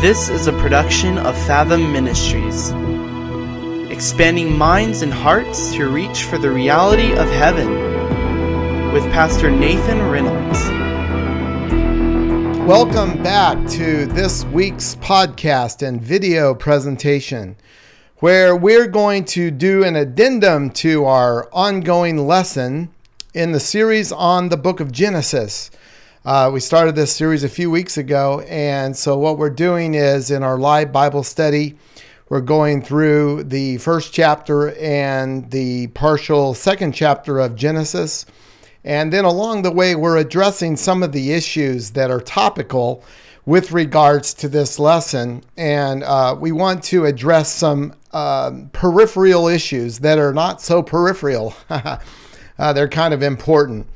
This is a production of Fathom Ministries, expanding minds and hearts to reach for the reality of heaven, with Pastor Nathan Reynolds. Welcome back to this week's podcast and video presentation, where we're going to do an addendum to our ongoing lesson in the series on the book of Genesis. We started this series a few weeks ago, and so what we're doing is in our live Bible study, we're going through the first chapter and the partial second chapter of Genesis. And then along the way, we're addressing some of the issues that are topical with regards to this lesson. And we want to address some peripheral issues that are not so peripheral. They're kind of important.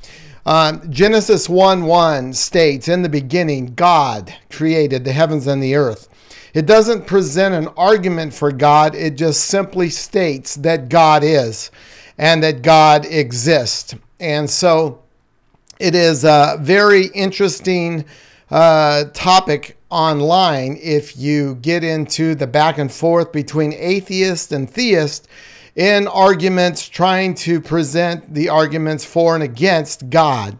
Genesis 1:1 states, "In the beginning, God created the heavens and the earth." It doesn't present an argument for God. It just simply states that God is and that God exists. And so it is a very interesting topic online if you get into the back and forth between atheist and theist in arguments trying to present the arguments for and against God.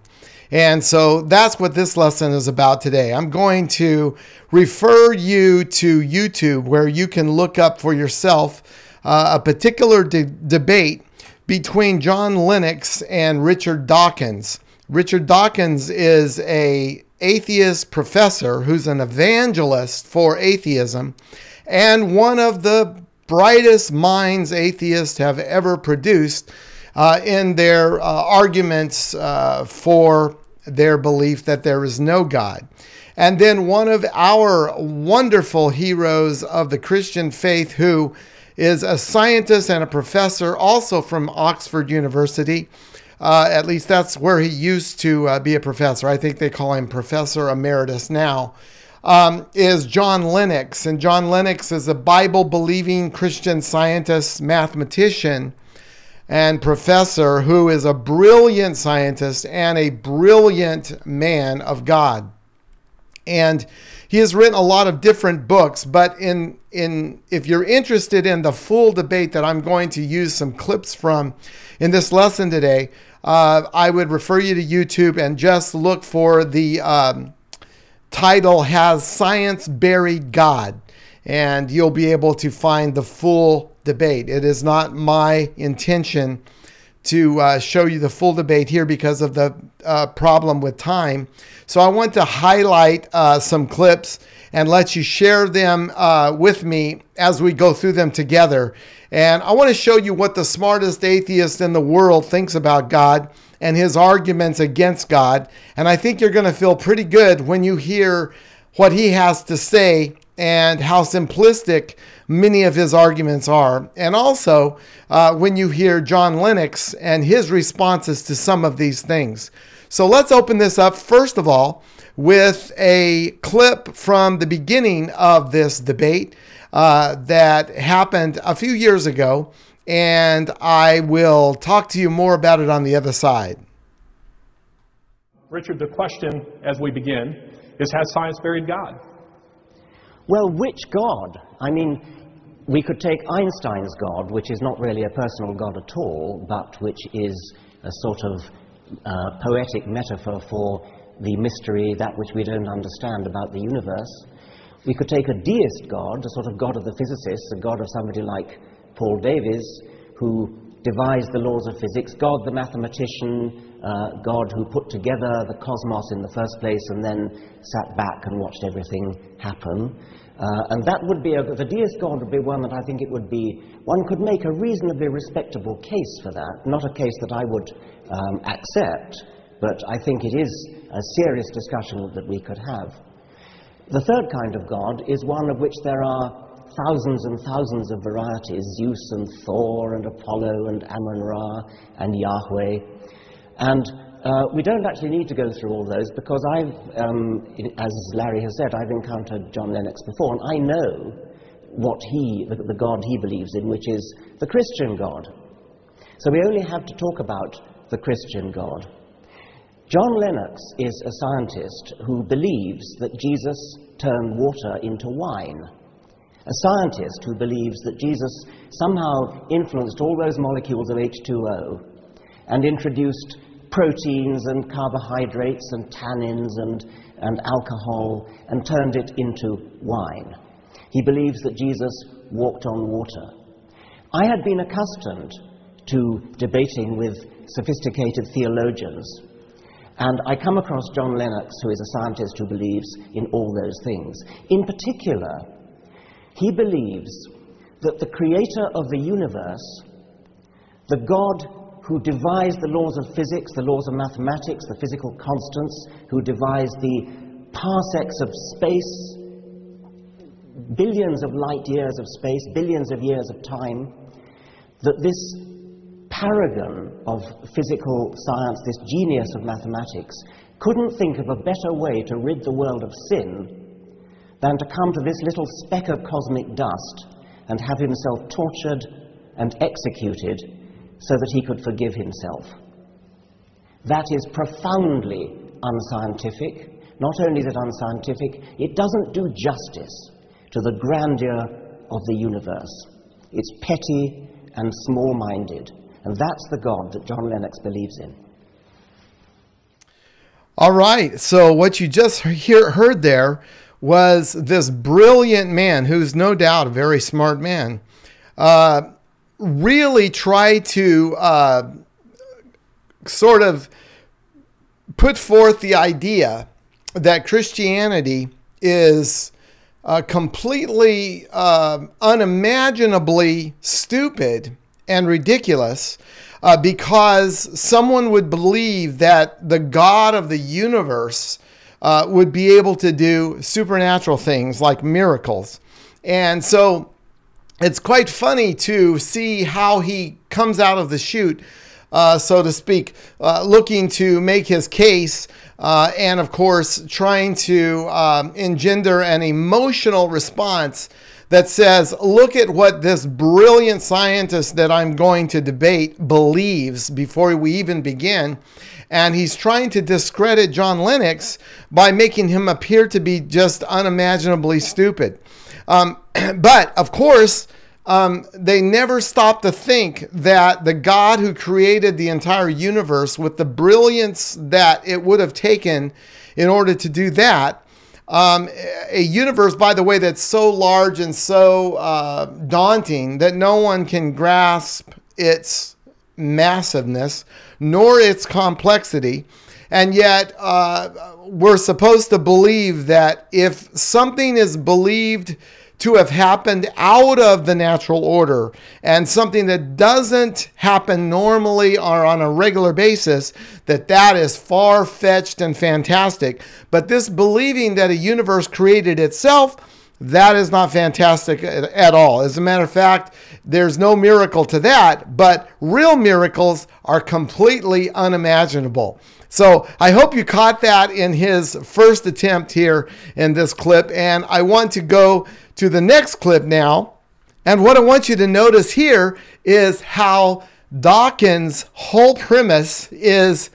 And so that's what this lesson is about today. I'm going to refer you to YouTube where you can look up for yourself a particular debate between John Lennox and Richard Dawkins. Richard Dawkins is an atheist professor who's an evangelist for atheism and one of the brightest minds atheists have ever produced in their arguments for their belief that there is no God. And then one of our wonderful heroes of the Christian faith who is a scientist and a professor also from Oxford University. At least that's where he used to be a professor. I think they call him Professor Emeritus now. Is John Lennox. And John Lennox is a Bible-believing Christian scientist, mathematician, and professor who is a brilliant scientist and a brilliant man of God. And he has written a lot of different books, but if you're interested in the full debate that I'm going to use some clips from in this lesson today, I would refer you to YouTube and just look for the title, "Has Science Buried God?" And you'll be able to find the full debate. It is not my intention to show you the full debate here because of the problem with time. So I want to highlight some clips and let you share them with me as we go through them together. And I want to show you what the smartest atheist in the world thinks about God and his arguments against God. And I think you're going to feel pretty good when you hear what he has to say and how simplistic many of his arguments are. And also when you hear John Lennox and his responses to some of these things. So let's open this up, first of all, with a clip from the beginning of this debate that happened a few years ago. And I will talk to you more about it on the other side. Richard, the question as we begin is, has science buried God? Well, which God? I mean, we could take Einstein's God, which is not really a personal God at all, but which is a sort of poetic metaphor for the mystery, that which we don't understand about the universe. We could take a deist God, a sort of God of the physicists, a God of somebody like Paul Davies, who devised the laws of physics, God the mathematician, God who put together the cosmos in the first place and then sat back and watched everything happen. And that would be, the deist God would be one that I think it would be, one could make a reasonably respectable case for that, not a case that I would accept, but I think it is a serious discussion that we could have. The third kind of God is one of which there are thousands and thousands of varieties, Zeus and Thor and Apollo and Amun-Ra and Yahweh. And we don't actually need to go through all those because as Larry has said, I've encountered John Lennox before and I know what the God he believes in, which is the Christian God. So we only have to talk about the Christian God. John Lennox is a scientist who believes that Jesus turned water into wine. A scientist who believes that Jesus somehow influenced all those molecules of H2O and introduced proteins and carbohydrates and tannins and alcohol and turned it into wine. He believes that Jesus walked on water. I had been accustomed to debating with sophisticated theologians, and I come across John Lennox, who is a scientist who believes in all those things. In particular, he believes that the creator of the universe, the God who devised the laws of physics, the laws of mathematics, the physical constants, who devised the parsecs of space, billions of light years of space, billions of years of time, that this paragon of physical science, this genius of mathematics, couldn't think of a better way to rid the world of sin than to come to this little speck of cosmic dust and have himself tortured and executed so that he could forgive himself. That is profoundly unscientific. Not only is it unscientific, it doesn't do justice to the grandeur of the universe. It's petty and small-minded, and that's the God that John Lennox believes in. All right, so what you just heard there was this brilliant man, who's no doubt a very smart man, really try to sort of put forth the idea that Christianity is completely unimaginably stupid and ridiculous because someone would believe that the God of the universe would be able to do supernatural things like miracles. And so it's quite funny to see how he comes out of the chute, so to speak, looking to make his case and, of course, trying to engender an emotional response that says, look at what this brilliant scientist that I'm going to debate believes before we even begin. And he's trying to discredit John Lennox by making him appear to be just unimaginably stupid. But, of course, they never stop to think that the God who created the entire universe, with the brilliance that it would have taken in order to do that, a universe, by the way, that's so large and so daunting that no one can grasp its massiveness nor its complexity. And yet we're supposed to believe that if something is believed to have happened out of the natural order and something that doesn't happen normally or on a regular basis, that is far-fetched and fantastic. But this believing that a universe created itself, that is not fantastic at all. As a matter of fact, there's no miracle to that, but real miracles are completely unimaginable. So I hope you caught that in his first attempt here in this clip. And I want to go to the next clip now. And what I want you to notice here is how Dawkins' whole premise is,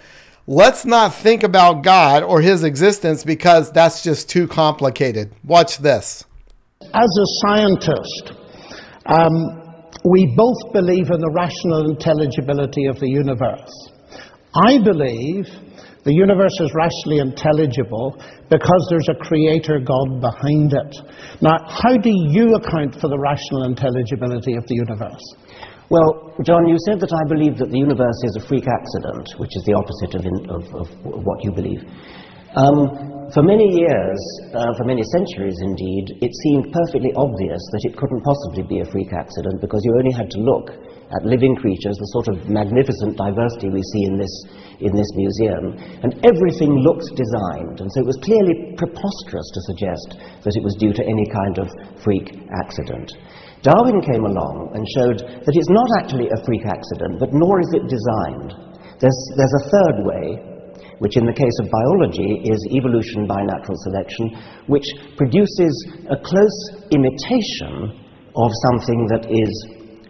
let's not think about God or his existence because that's just too complicated. Watch this. As a scientist, we both believe in the rational intelligibility of the universe. I believe the universe is rationally intelligible because there's a creator God behind it. Now, how do you account for the rational intelligibility of the universe? Well, John, you said that I believe that the universe is a freak accident, which is the opposite of what you believe. For many years, for many centuries indeed, it seemed perfectly obvious that it couldn't possibly be a freak accident because you only had to look at living creatures, the sort of magnificent diversity we see in this museum, and everything looks designed. And so it was clearly preposterous to suggest that it was due to any kind of freak accident. Darwin came along and showed that it's not actually a freak accident, but nor is it designed. There's a third way, which in the case of biology is evolution by natural selection, which produces a close imitation of something that is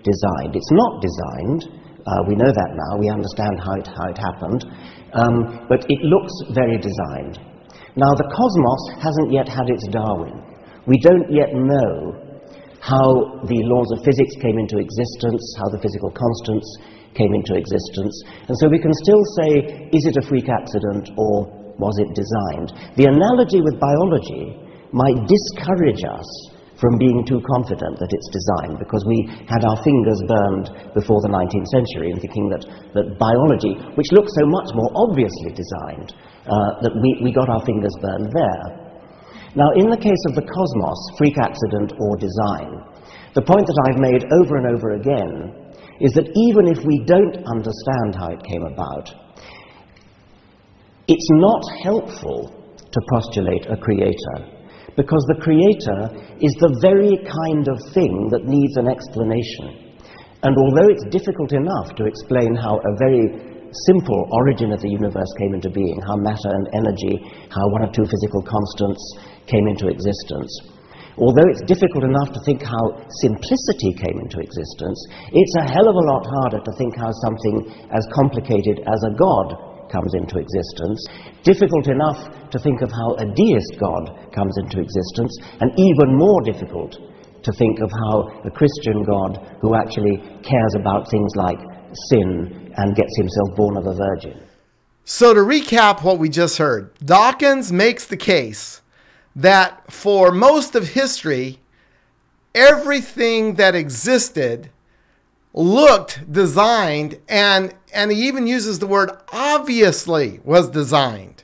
designed. It's not designed. We know that now. We understand how it happened. but it looks very designed. Now, the cosmos hasn't yet had its Darwin. We don't yet know how the laws of physics came into existence, how the physical constants came into existence, and so we can still say, is it a freak accident or was it designed? The analogy with biology might discourage us from being too confident that it's designed, because we had our fingers burned before the 19th century in thinking that biology, which looks so much more obviously designed, that we got our fingers burned there. Now, in the case of the cosmos, freak accident or design, the point that I've made over and over again is that even if we don't understand how it came about, it's not helpful to postulate a creator, because the creator is the very kind of thing that needs an explanation. And although it's difficult enough to explain how a very simple origin of the universe came into being, how matter and energy, how one or two physical constants came into existence, although it's difficult enough to think how simplicity came into existence, it's a hell of a lot harder to think how something as complicated as a god comes into existence, difficult enough to think of how a deist God comes into existence, and even more difficult to think of how a Christian God who actually cares about things like sin and gets himself born of a virgin. So to recap what we just heard, Dawkins makes the case that for most of history, everything that existed looked designed, and he even uses the word obviously was designed.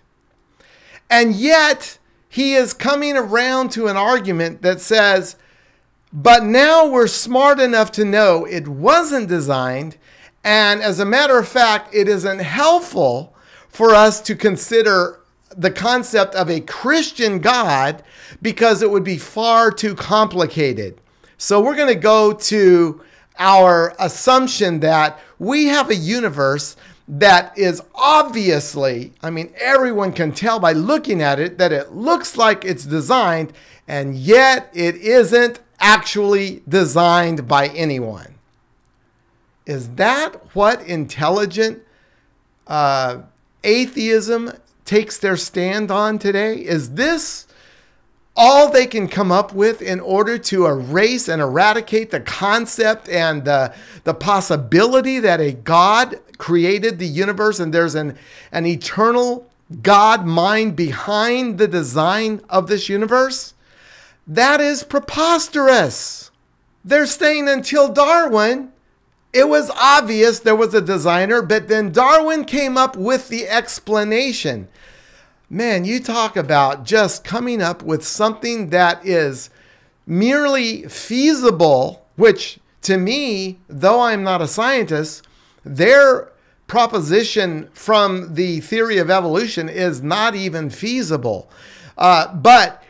And yet he is coming around to an argument that says, but now we're smart enough to know it wasn't designed, and as a matter of fact, it isn't helpful for us to consider the concept of a Christian God because it would be far too complicated. So we're going to go to our assumption that we have a universe that is obviously, I mean, everyone can tell by looking at it that it looks like it's designed, and yet it isn't actually designed by anyone. Is that what intelligent atheism takes their stand on today? Is this all they can come up with in order to erase and eradicate the concept and the possibility that a God created the universe and there's an eternal God mind behind the design of this universe? That is preposterous. They're saying until Darwin, it was obvious there was a designer, but then Darwin came up with the explanation. Man, you talk about just coming up with something that is merely feasible, which to me, though I'm not a scientist, their proposition from the theory of evolution is not even feasible. But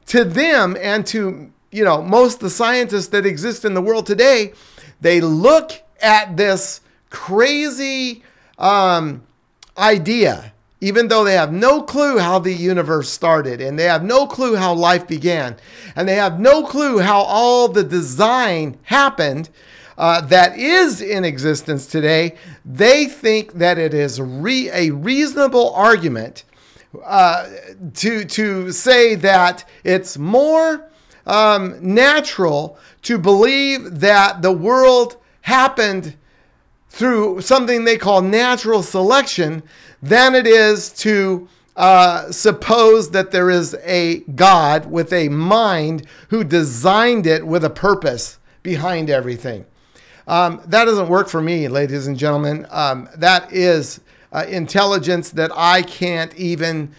to them and to, most of the scientists that exist in the world today, they look at this crazy idea, even though they have no clue how the universe started, and they have no clue how life began, and they have no clue how all the design happened that is in existence today. They think that it is a reasonable argument to say that it's more natural to believe that the world happened through something they call natural selection than it is to suppose that there is a God with a mind who designed it with a purpose behind everything. That doesn't work for me, ladies and gentlemen. That is intelligence that I can't even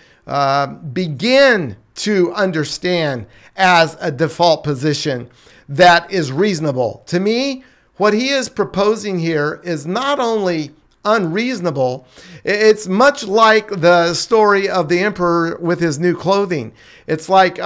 begin to understand as a default position that is reasonable. To me, what he is proposing here is not only unreasonable, it's much like the story of the emperor with his new clothing. It's like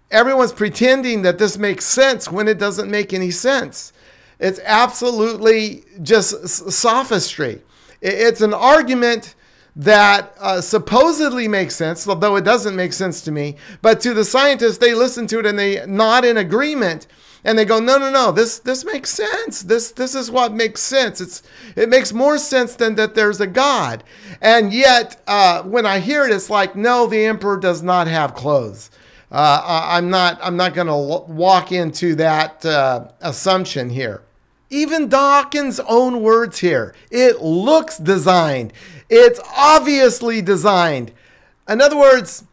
everyone's pretending that this makes sense when it doesn't make any sense. It's absolutely just sophistry. It's an argument that supposedly makes sense, although it doesn't make sense to me. But to the scientists, they listen to it and they nod in agreement. And they go, no, this makes sense. This is what makes sense. It makes more sense than that there's a God. And yet, when I hear it, it's like, no, the emperor does not have clothes. I'm not going to walk into that assumption here. Even Dawkins' own words here. It looks designed. It's obviously designed. In other words,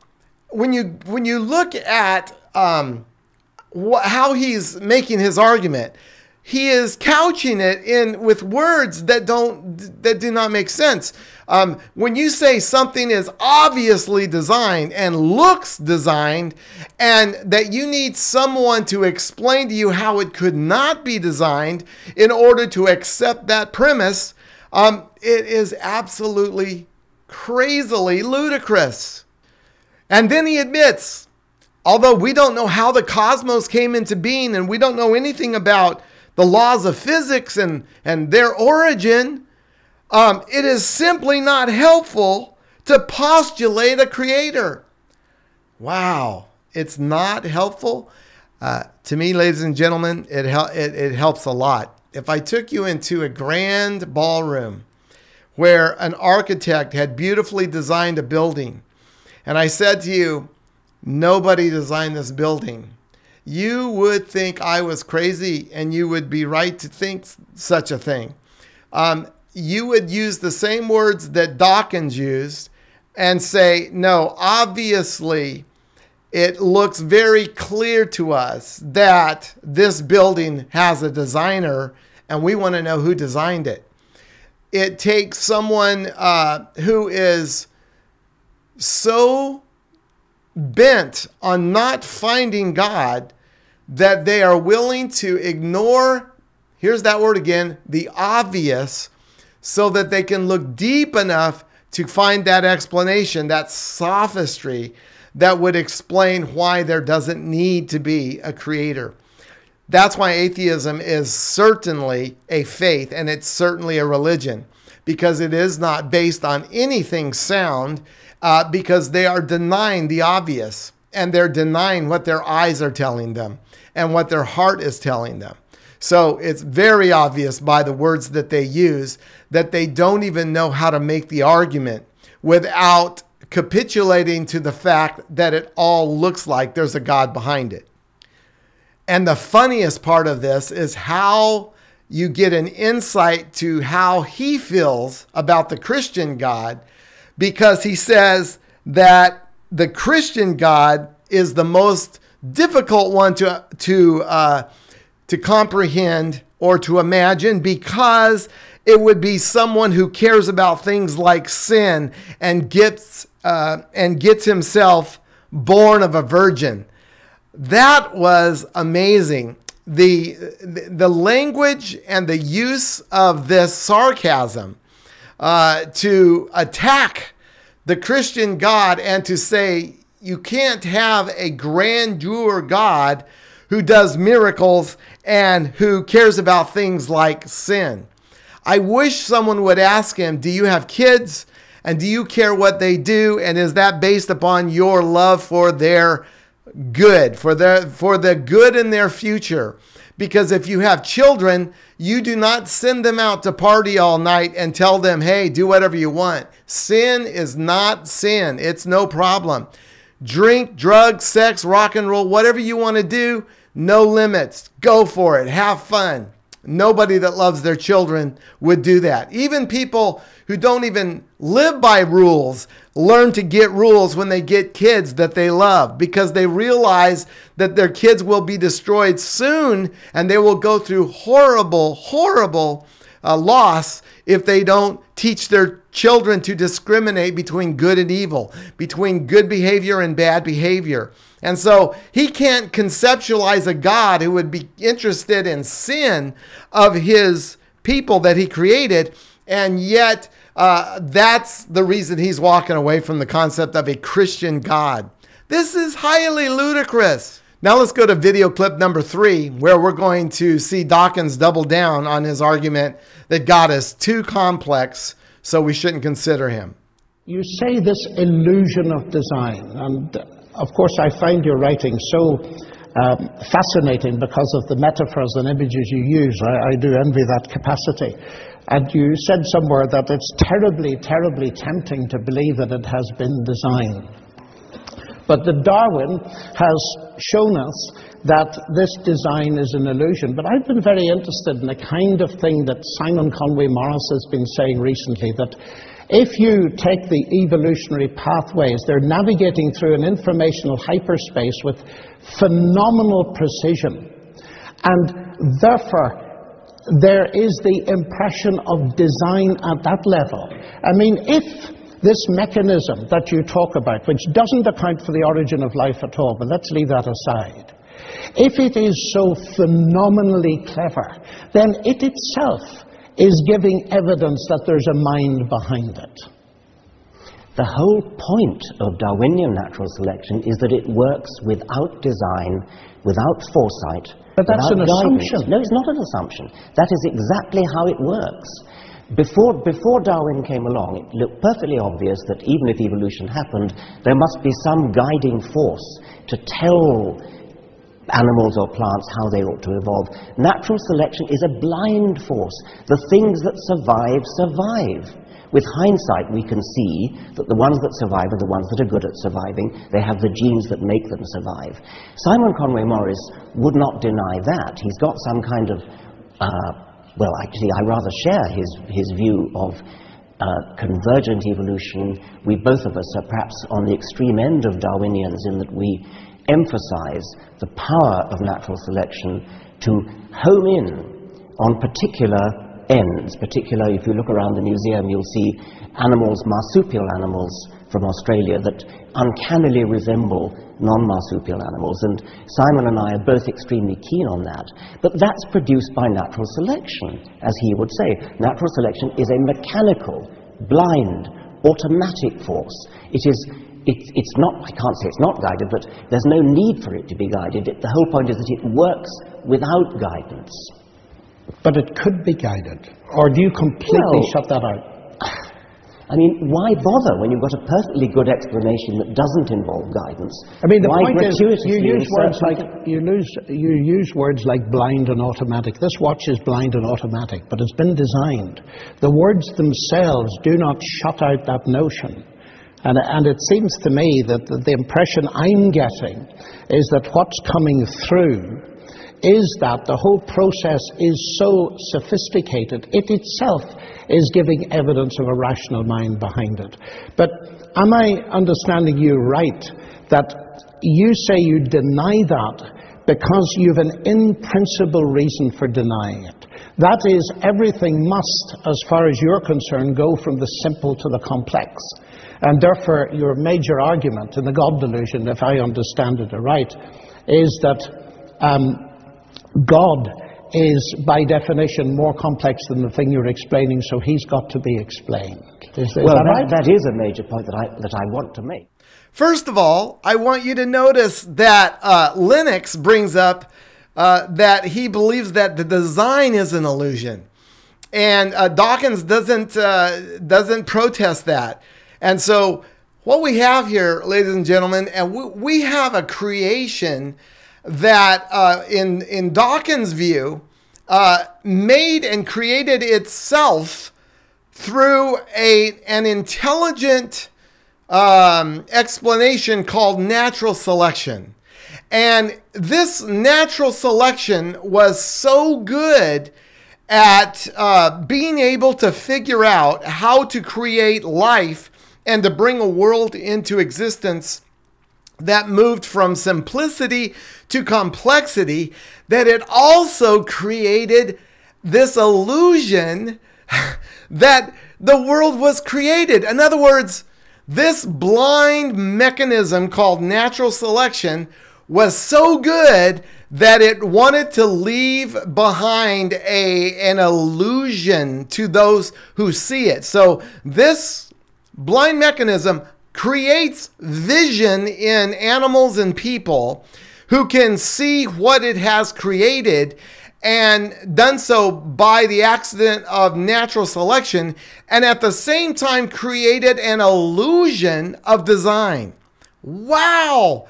when you look at how he's making his argument, he is couching it with words that do not make sense. When you say something is obviously designed and looks designed, and that you need someone to explain to you how it could not be designed in order to accept that premise, it is absolutely crazily ludicrous. And then he admits, although we don't know how the cosmos came into being and we don't know anything about the laws of physics and their origin, it is simply not helpful to postulate a creator. Wow, it's not helpful? To me, ladies and gentlemen, it helps a lot. If I took you into a grand ballroom where an architect had beautifully designed a building, and I said to you, nobody designed this building, you would think I was crazy, and you would be right to think such a thing. You would use the same words that Dawkins used and say, no, obviously it looks very clear to us that this building has a designer, and we want to know who designed it. It takes someone who is so bent on not finding God that they are willing to ignore, here's that word again, the obvious, so that they can look deep enough to find that explanation, that sophistry that would explain why there doesn't need to be a creator. That's why atheism is certainly a faith, and it's certainly a religion, because it is not based on anything sound, because they are denying the obvious, and they're denying what their eyes are telling them and what their heart is telling them. So it's very obvious by the words that they use that they don't even know how to make the argument without capitulating to the fact that it all looks like there's a God behind it. And the funniest part of this is how you get an insight to how he feels about the Christian God, because he says that the Christian God is the most difficult one to comprehend or to imagine, because it would be someone who cares about things like sin and gets himself born of a virgin. That was amazing. The language and the use of this sarcasm to attack the Christian God and to say you can't have a grandeur God who does miracles and who cares about things like sin. I wish someone would ask him, do you have kids? And do you care what they do? And is that based upon your love for their good, for the good in their future? Because if you have children, you do not send them out to party all night and tell them, hey, do whatever you want. Sin is not sin. It's no problem. Drink, drugs, sex, rock and roll, whatever you want to do, no limits. Go for it. Have fun. Nobody that loves their children would do that. Even people who don't even live by rules learn to get rules when they get kids that they love, because they realize that their kids will be destroyed soon and they will go through horrible loss if they don't teach their children to discriminate between good and evil, between good behavior and bad behavior. And so he can't conceptualize a God who would be interested in sin of his people that he created. And yet that's the reason he's walking away from the concept of a Christian God. This is highly ludicrous. Now let's go to video clip number 3, where we're going to see Dawkins double down on his argument that God is too complex, so we shouldn't consider him. You say this illusion of design, and of course I find your writing so fascinating because of the metaphors and images you use. I do envy that capacity. And you said somewhere that it's terribly, terribly tempting to believe that it has been designed. But that Darwin has shown us that this design is an illusion. But I've been very interested in the kind of thing that Simon Conway Morris has been saying recently, that if you take the evolutionary pathways, they're navigating through an informational hyperspace with phenomenal precision. And therefore, there is the impression of design at that level. I mean, if this mechanism that you talk about, which doesn't account for the origin of life at all, but let's leave that aside, if it is so phenomenally clever, then it itself is giving evidence that there's a mind behind it. The whole point of Darwinian natural selection is that it works without design, without foresight. But that's an assumption. No, it's not an assumption. That is exactly how it works. Before Darwin came along, it looked perfectly obvious that even if evolution happened, there must be some guiding force to tell animals or plants how they ought to evolve. Natural selection is a blind force. The things that survive, survive. With hindsight, we can see that the ones that survive are the ones that are good at surviving. They have the genes that make them survive. Simon Conway Morris would not deny that. He's got some kind of, well, actually, I rather share his view of convergent evolution. We both of us are perhaps on the extreme end of Darwinians in that we emphasize the power of natural selection to home in on particular ends. Particularly, if you look around the museum, you'll see animals, marsupial animals from Australia that uncannily resemble non-marsupial animals, and Simon and I are both extremely keen on that. But that's produced by natural selection, as he would say. Natural selection is a mechanical, blind, automatic force. It's not, I can't say it's not guided, but there's no need for it to be guided. The whole point is that it works without guidance. But it could be guided. Or do you completely shut that out? I mean, why bother when you've got a perfectly good explanation that doesn't involve guidance? I mean, the point is, you use words like blind and automatic. This watch is blind and automatic, but it's been designed. The words themselves do not shut out that notion. And it seems to me that the impression I'm getting is that what's coming through is that the whole process is so sophisticated, it itself is giving evidence of a rational mind behind it. But am I understanding you right, that you say you deny that because you have an in-principle reason for denying it? That is, everything must, as far as you're concerned, go from the simple to the complex. And therefore, your major argument in the God delusion, if I understand it right, is that God is, by definition, more complex than the thing you're explaining, so he's got to be explained. Is that right? That is a major point that I want to make. First of all, I want you to notice that Lennox brings up that he believes that the design is an illusion. And Dawkins doesn't protest that. And so what we have here, ladies and gentlemen, and we have a creation that in Dawkins' view made and created itself through an intelligent explanation called natural selection. And this natural selection was so good at being able to figure out how to create life and to bring a world into existence that moved from simplicity to complexity, that it also created this illusion that the world was created. In other words, this blind mechanism called natural selection was so good that it wanted to leave behind an illusion to those who see it. So this blind mechanism creates vision in animals and people who can see what it has created, and done so by the accident of natural selection, and at the same time created an illusion of design. Wow!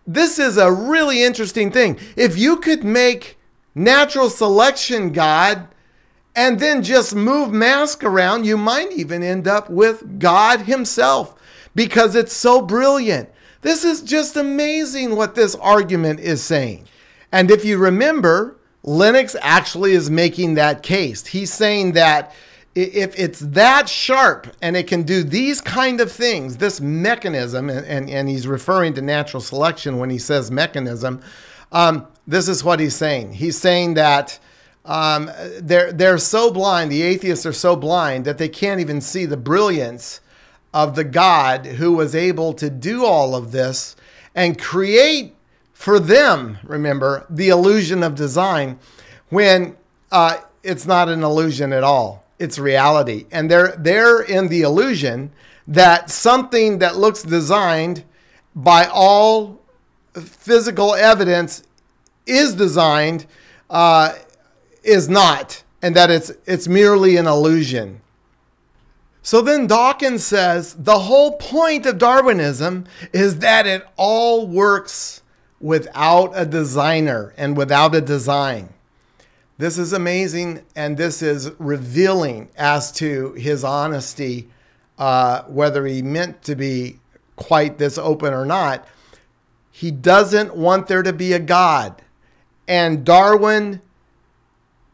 This is a really interesting thing. If you could make natural selection God and then just move mask around, you might even end up with God himself, because it's so brilliant. This is just amazing what this argument is saying. And if you remember, Lennox actually is making that case. He's saying that if it's that sharp and it can do these kind of things, this mechanism, and he's referring to natural selection when he says mechanism, this is what he's saying. He's saying that they're so blind, the atheists are so blind that they can't even see the brilliance of the God who was able to do all of this and create for them, remember, the illusion of design, when it's not an illusion at all. It's reality. And they're in the illusion that something that looks designed by all physical evidence is designed is not, and that it's merely an illusion. So then Dawkins says the whole point of Darwinism is that it all works without a designer and without a design. This is amazing, and this is revealing as to his honesty, whether he meant to be quite this open or not. He doesn't want there to be a God. And Darwin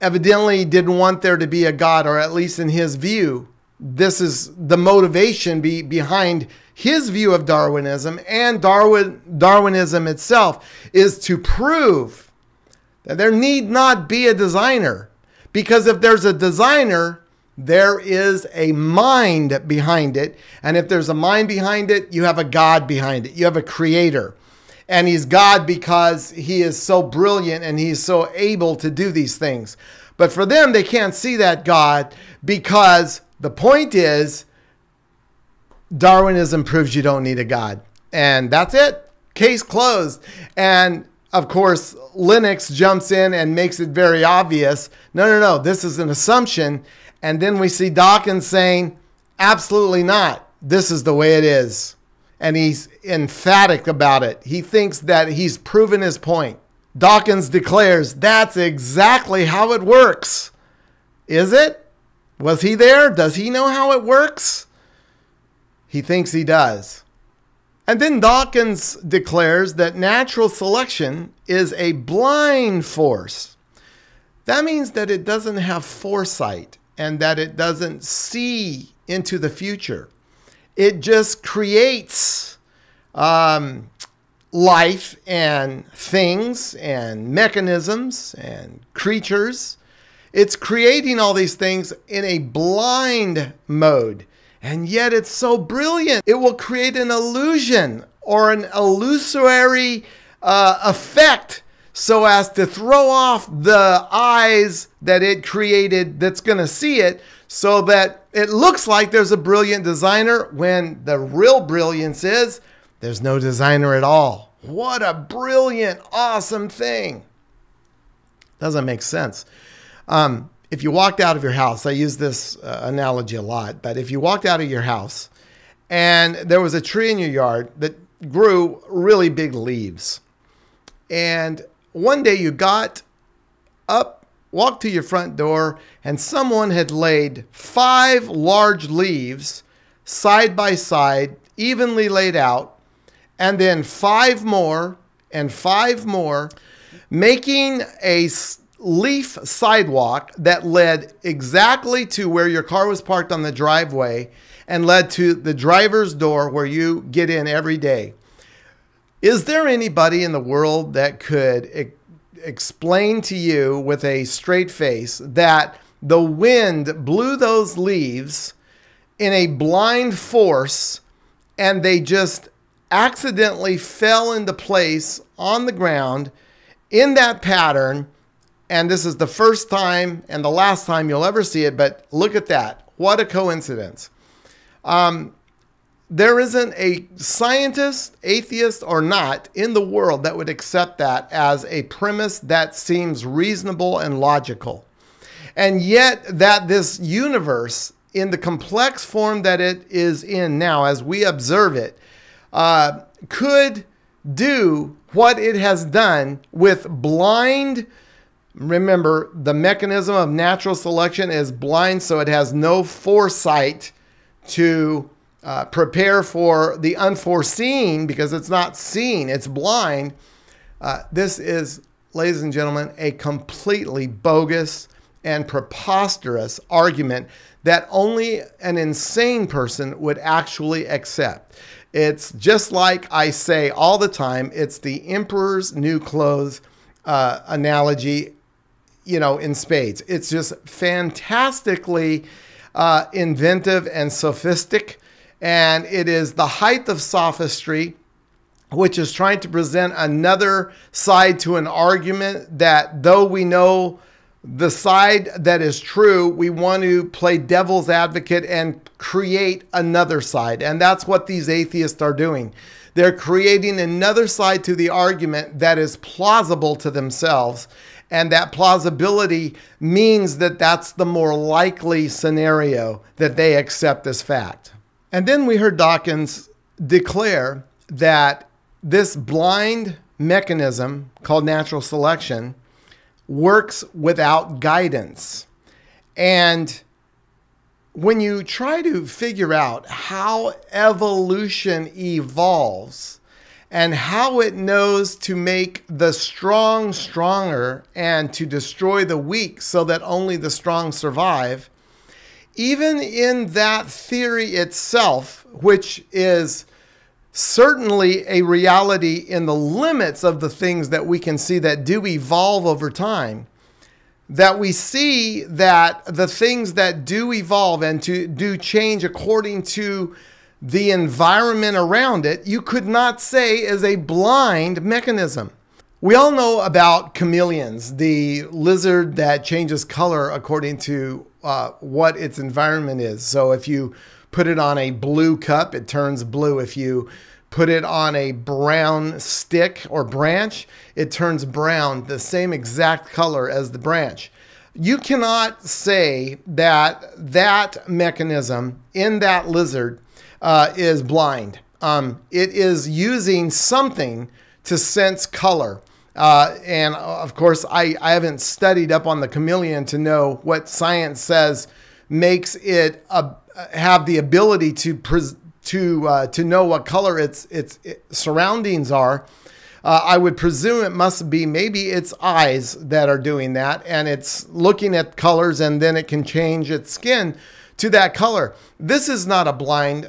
evidently didn't want there to be a God, or at least in his view, this is the motivation behind his view of Darwinism, and Darwinism itself is to prove that there need not be a designer. Because if there's a designer, there is a mind behind it. And if there's a mind behind it, you have a God behind it. You have a creator. And he's God because he is so brilliant and he's so able to do these things. But for them, they can't see that God, because the point is, Darwinism proves you don't need a God. And that's it. Case closed. And of course, Lennox jumps in and makes it very obvious. No, this is an assumption. And then we see Dawkins saying, absolutely not. This is the way it is. And he's emphatic about it. He thinks that he's proven his point. Dawkins declares, that's exactly how it works. Is it? Was he there? Does he know how it works? He thinks he does. And then Dawkins declares that natural selection is a blind force. That means that it doesn't have foresight and that it doesn't see into the future. It just creates life and things and mechanisms and creatures. It's creating all these things in a blind mode. And yet it's so brilliant. It will create an illusion or an illusory effect so as to throw off the eyes that it created that's going to see it, so that it looks like there's a brilliant designer, when the real brilliance is there's no designer at all. What a brilliant, awesome thing. Doesn't make sense. If you walked out of your house, I use this analogy a lot, but if you walked out of your house and there was a tree in your yard that grew really big leaves, and one day you got up, walked to your front door, and someone had laid 5 large leaves side by side, evenly laid out, and then 5 more and 5 more, making a leaf sidewalk that led exactly to where your car was parked on the driveway and led to the driver's door where you get in every day. Is there anybody in the world that could explain to you with a straight face that the wind blew those leaves in a blind force and they just accidentally fell into place on the ground in that pattern? And this is the first time and the last time you'll ever see it, but look at that. What a coincidence. there isn't a scientist, atheist or not, in the world that would accept that as a premise that seems reasonable and logical. And yet that this universe, in the complex form that it is in now, as we observe it, could do what it has done with blind. Remember, the mechanism of natural selection is blind, so it has no foresight to prepare for the unforeseen because it's not seen, it's blind. This is, ladies and gentlemen, a completely bogus and preposterous argument that only an insane person would actually accept. It's just like I say all the time, it's the emperor's new clothes analogy, in spades. It's just fantastically inventive and sophistic. And it is the height of sophistry, which is trying to present another side to an argument that, though we know the side that is true, we want to play devil's advocate and create another side. And that's what these atheists are doing. They're creating another side to the argument that is plausible to themselves. And that plausibility means that that's the more likely scenario that they accept as fact. And then we heard Dawkins declare that this blind mechanism called natural selection works without guidance. And when you try to figure out how evolution evolves and how it knows to make the strong stronger and to destroy the weak so that only the strong survive, even in that theory itself, which is certainly a reality in the limits of the things that we can see that do evolve over time, that we see that the things that do evolve and do change according to the environment around it, you could not say is a blind mechanism. We all know about chameleons, the lizard that changes color according to what its environment is. So if you put it on a blue cup, it turns blue. If you put it on a brown stick or branch, it turns brown, the same exact color as the branch. You cannot say that that mechanism in that lizard is blind. It is using something to sense color. And of course, I haven't studied up on the chameleon to know what science says makes it have the ability to know what color its surroundings are. I would presume it must be maybe its eyes that are doing that, and it's looking at colors, and then it can change its skin to that color. This is not a blind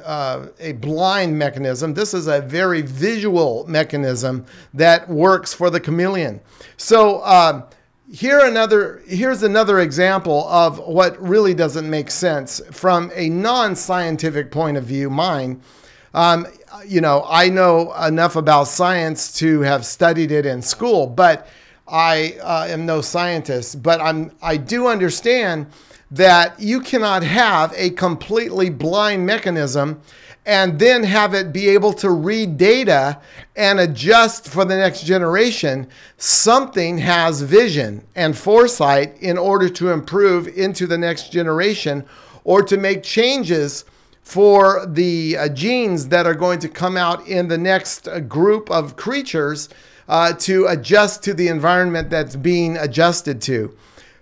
mechanism. This is a very visual mechanism that works for the chameleon. So here's another example of what really doesn't make sense from a non-scientific point of view, mine. I know enough about science to have studied it in school, but I am no scientist. But I do understand that you cannot have a completely blind mechanism and then have it be able to read data and adjust for the next generation. Something has vision and foresight in order to improve into the next generation or to make changes for the genes that are going to come out in the next group of creatures to adjust to the environment that's being adjusted to.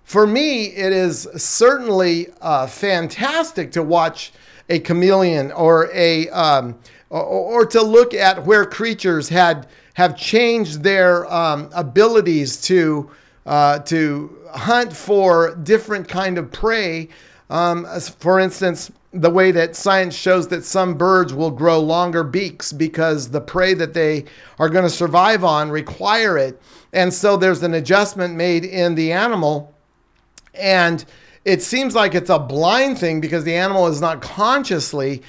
For me, it is certainly fantastic to watch a chameleon or to look at where creatures have changed their abilities to hunt for different kind of prey. For instance, the way that science shows that some birds will grow longer beaks because the prey that they are going to survive on require it. And so there's an adjustment made in the animal. And it seems like it's a blind thing because the animal is not consciously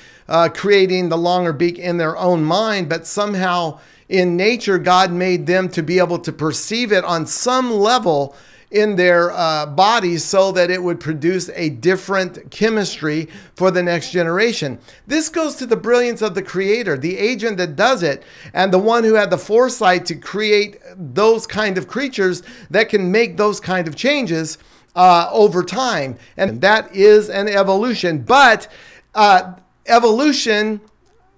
creating the longer beak in their own mind, but somehow in nature, God made them to be able to perceive it on some level in their bodies so that it would produce a different chemistry for the next generation. This goes to the brilliance of the creator, the agent that does it, and the one who had the foresight to create those kind of creatures that can make those kind of changes over time. And that is an evolution. But evolution,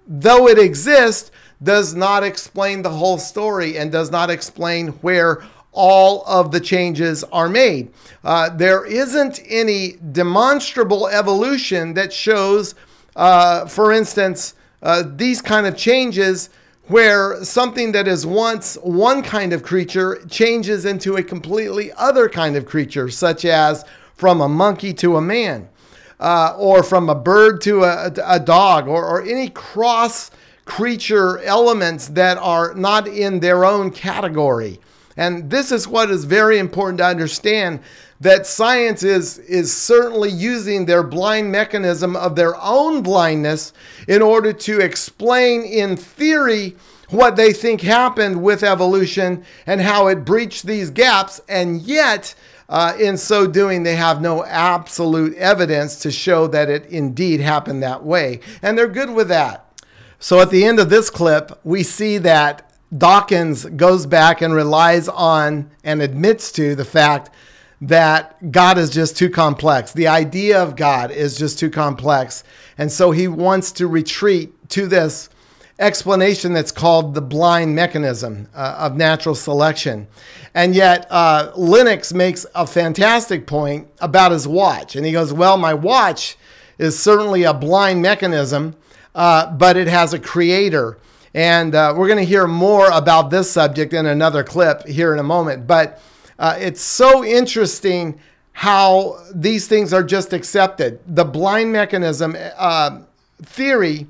though it exists, does not explain the whole story and does not explain where all of the changes are made. There isn't any demonstrable evolution that shows, for instance, these kind of changes where something that is once one kind of creature changes into a completely other kind of creature, such as from a monkey to a man, or from a bird to a dog, or any cross creature elements that are not in their own category. And this is what is very important to understand, that science is certainly using their blind mechanism of their own blindness in order to explain in theory what they think happened with evolution and how it breached these gaps. And yet, in so doing, they have no absolute evidence to show that it indeed happened that way. And they're good with that. So at the end of this clip, we see that Dawkins goes back and relies on and admits to the fact that God is just too complex. The idea of God is just too complex. And so he wants to retreat to this explanation that's called the blind mechanism of natural selection. And yet Lennox makes a fantastic point about his watch. And he goes, well, my watch is certainly a blind mechanism, but it has a creator. And we're going to hear more about this subject in another clip here in a moment. But it's so interesting how these things are just accepted. The blind mechanism theory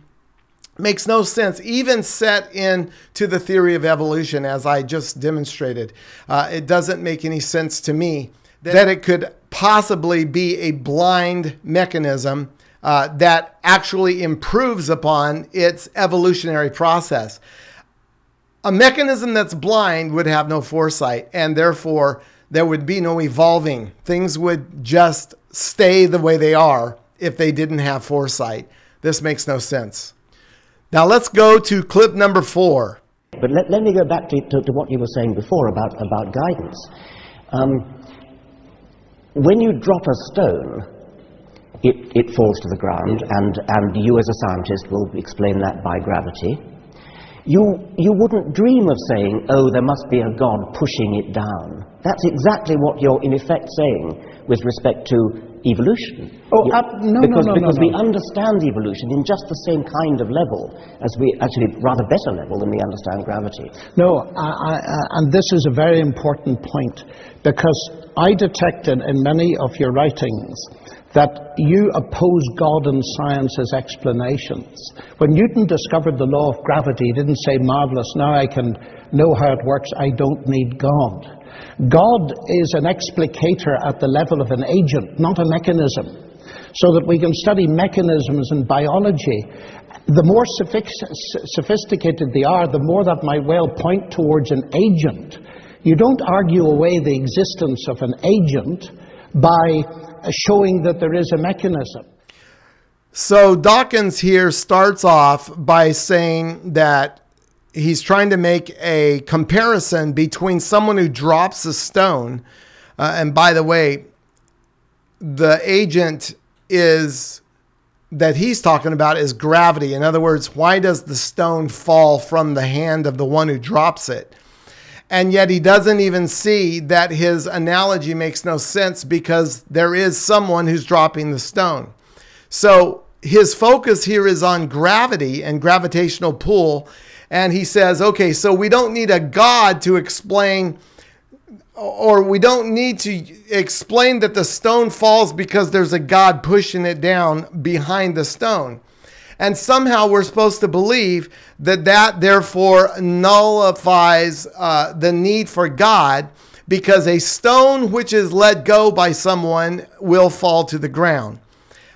makes no sense, even set into the theory of evolution, as I just demonstrated. It doesn't make any sense to me that it could possibly be a blind mechanism that actually improves upon its evolutionary process. A mechanism that's blind would have no foresight, and therefore there would be no evolving. Things would just stay the way they are if they didn't have foresight. This makes no sense. Now let's go to clip number 4. But let me go back to what you were saying before about guidance. When you drop a stone, it falls to the ground, and you as a scientist will explain that by gravity. You wouldn't dream of saying, oh, there must be a God pushing it down. That's exactly what you're in effect saying with respect to evolution. Oh, because we understand evolution in just the same kind of level as we, actually rather better level than we understand gravity. No, and this is a very important point, because I detected in many of your writings that you oppose God and science as explanations. When Newton discovered the law of gravity, he didn't say, marvelous, now I can know how it works, I don't need God. God is an explicator at the level of an agent, not a mechanism. So that we can study mechanisms in biology. The more sophisticated they are, the more that might well point towards an agent. You don't argue away the existence of an agent by showing that there is a mechanism. So Dawkins here starts off by saying that he's trying to make a comparison between someone who drops a stone, and by the way, the agent that he's talking about is gravity. In other words, why does the stone fall from the hand of the one who drops it? And yet he doesn't even see that his analogy makes no sense, because there is someone who's dropping the stone. So his focus here is on gravity and gravitational pull. And he says, okay, so we don't need a God to explain, or we don't need to explain that the stone falls because there's a God pushing it down behind the stone. And somehow we're supposed to believe that therefore nullifies the need for God, because a stone which is let go by someone will fall to the ground.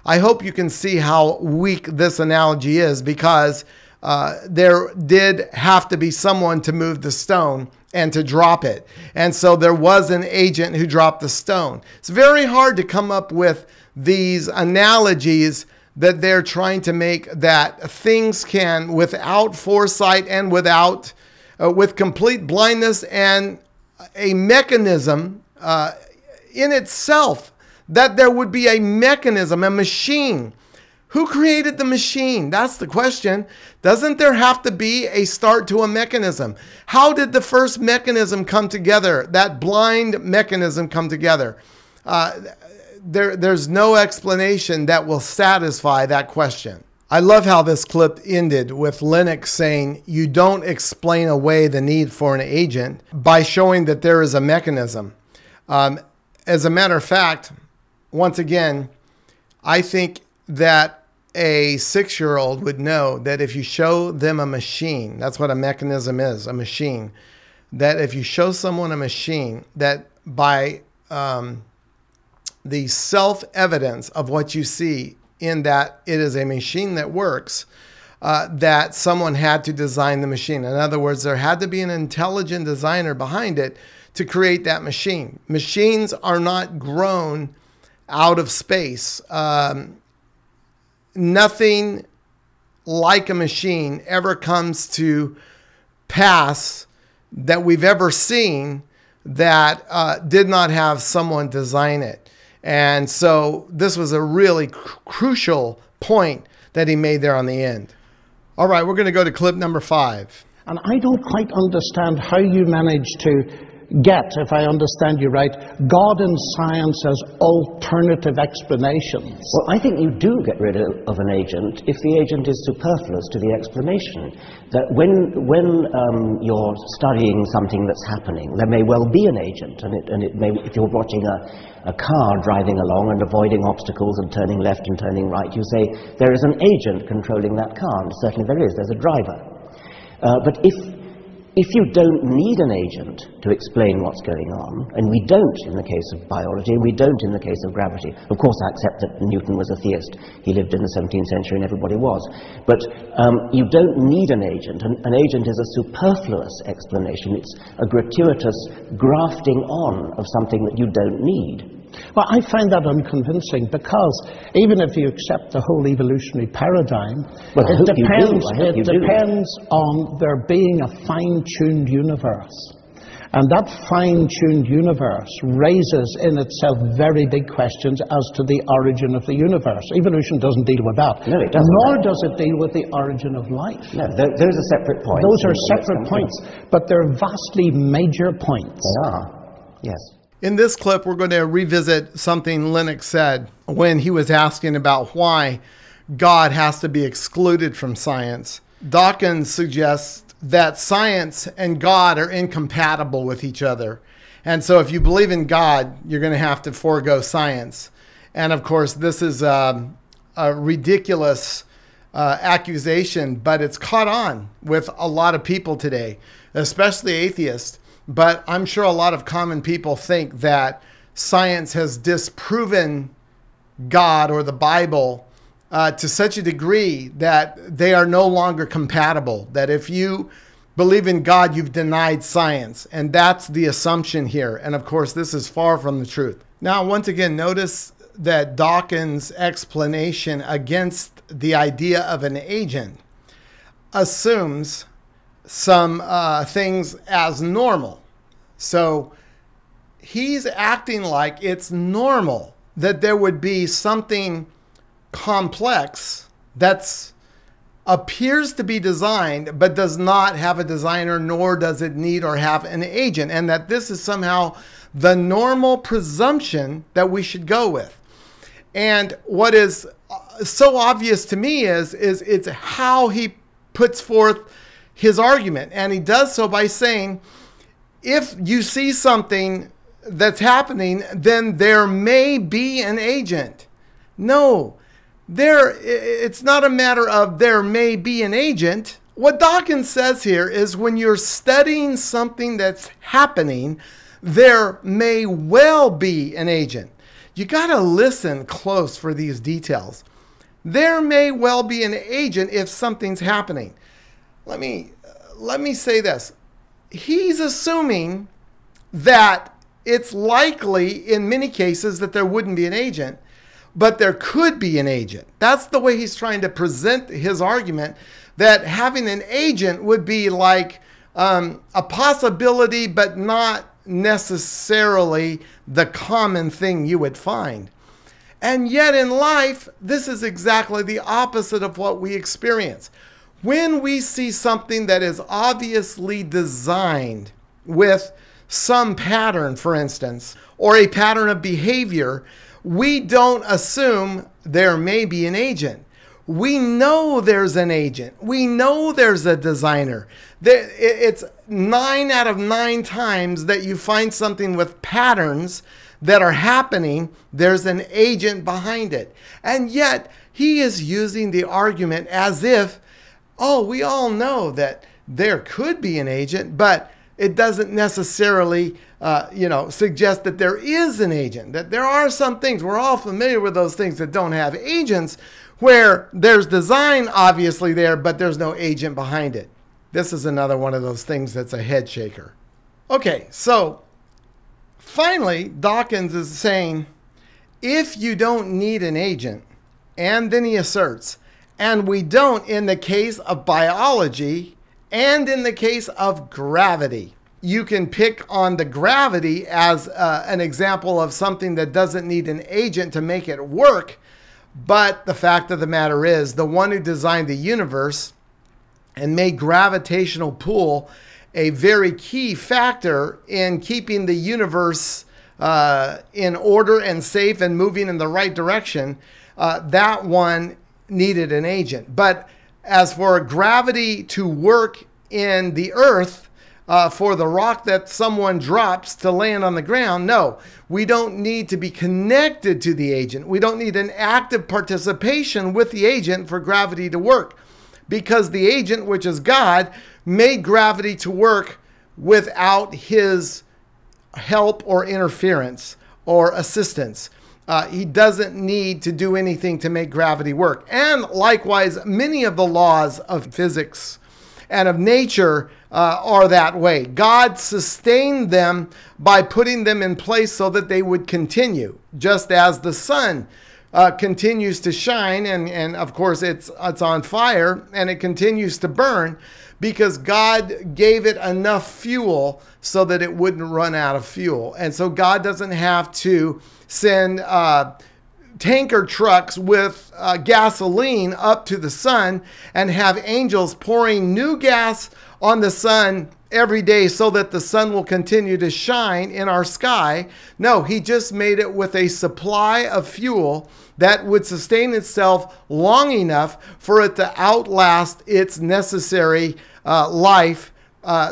I hope you can see how weak this analogy is, because there did have to be someone to move the stone and to drop it. And so there was an agent who dropped the stone. It's very hard to come up with these analogies that they're trying to make, that things can, without foresight and with complete blindness and a mechanism in itself, that there would be a mechanism, a machine. Who created the machine? That's the question. Doesn't there have to be a start to a mechanism? How did the first mechanism come together? That blind mechanism come together? There's no explanation that will satisfy that question. I love how this clip ended with Lennox saying, you don't explain away the need for an agent by showing that there is a mechanism. As a matter of fact, once again, I think that a 6-year-old would know that if you show them a machine, that's what a mechanism is, a machine, that if you show someone a machine, that by the self-evidence of what you see in that it is a machine that works, that someone had to design the machine. In other words, there had to be an intelligent designer behind it to create that machine. Machines are not grown out of space. Nothing like a machine ever comes to pass that we've ever seen that did not have someone design it. And so this was a really crucial point that he made there on the end. All right, we're going to go to clip number 5. And I don't quite understand how you managed to get, if I understand you right, God and science as alternative explanations. Well, I think you do get rid of an agent if the agent is superfluous to the explanation. That when you're studying something that's happening, there may well be an agent, and it may, if you're watching a car driving along and avoiding obstacles and turning left and turning right, you say there is an agent controlling that car, and certainly there is. There's a driver. But if you don't need an agent to explain what's going on, and we don't in the case of biology, and we don't in the case of gravity. Of course, I accept that Newton was a theist. He lived in the 17th century and everybody was. But you don't need an agent. An agent is a superfluous explanation. It's a gratuitous grafting on of something that you don't need. Well, I find that unconvincing, because even if you accept the whole evolutionary paradigm, it depends on there being a fine-tuned universe. And that fine-tuned universe raises in itself very big questions as to the origin of the universe. Evolution doesn't deal with that. No, it doesn't. Nor does it deal with the origin of life. No, those are separate points. Those are separate points, but they're vastly major points. They are, yes. In this clip, we're going to revisit something Lennox said when he was asking about why God has to be excluded from science. Dawkins suggests that science and God are incompatible with each other. And so if you believe in God, you're going to have to forego science. And of course, this is a ridiculous accusation, but it's caught on with a lot of people today, especially atheists. But I'm sure a lot of common people think that science has disproven God or the Bible to such a degree that they are no longer compatible. That if you believe in God, you've denied science. And that's the assumption here. And of course, this is far from the truth. Now, once again, notice that Dawkins' explanation against the idea of an agent assumes some things as normal. So he's acting like it's normal that there would be something complex that appears to be designed but does not have a designer, nor does it need or have an agent, and that this is somehow the normal presumption that we should go with. And what is so obvious to me is it's how he puts forth his argument. And he does so by saying, if you see something that's happening, then there may be an agent. No, it's not a matter of there may be an agent. What Dawkins says here is when you're studying something that's happening, there may well be an agent. You got to listen close for these details. There may well be an agent if something's happening. let me say this. He's assuming that it's likely in many cases that there wouldn't be an agent, but there could be an agent. That's the way he's trying to present his argument, that having an agent would be like a possibility, but not necessarily the common thing you would find. And yet in life, this is exactly the opposite of what we experience. When we see something that is obviously designed with some pattern, for instance, or a pattern of behavior, we don't assume there may be an agent. We know there's an agent. We know there's a designer. It's 9 out of 9 times that you find something with patterns that are happening, there's an agent behind it. And yet, he is using the argument as if, oh, we all know that there could be an agent, but it doesn't necessarily suggest that there is an agent, that there are some things, we're all familiar with those things that don't have agents, where there's design obviously there, but there's no agent behind it. This is another one of those things that's a head shaker. Okay, so finally, Dawkins is saying, if you don't need an agent, and then he asserts, and we don't in the case of biology and in the case of gravity. You can pick on the gravity as an example of something that doesn't need an agent to make it work. But the fact of the matter is, the one who designed the universe and made gravitational pull a very key factor in keeping the universe in order and safe and moving in the right direction, that one needed an agent. But as for gravity to work in the earth, for the rock that someone drops to land on the ground, no, we don't need to be connected to the agent. We don't need an active participation with the agent for gravity to work, because the agent, which is God, made gravity to work without his help or interference or assistance. He doesn't need to do anything to make gravity work. And likewise, many of the laws of physics and of nature are that way. God sustained them by putting them in place so that they would continue, just as the sun continues to shine, and of course it's on fire, and it continues to burn because God gave it enough fuel so that it wouldn't run out of fuel. And so God doesn't have to send tanker trucks with gasoline up to the sun and have angels pouring new gas on the sun every day so that the sun will continue to shine in our sky. No, he just made it with a supply of fuel that would sustain itself long enough for it to outlast its necessary life,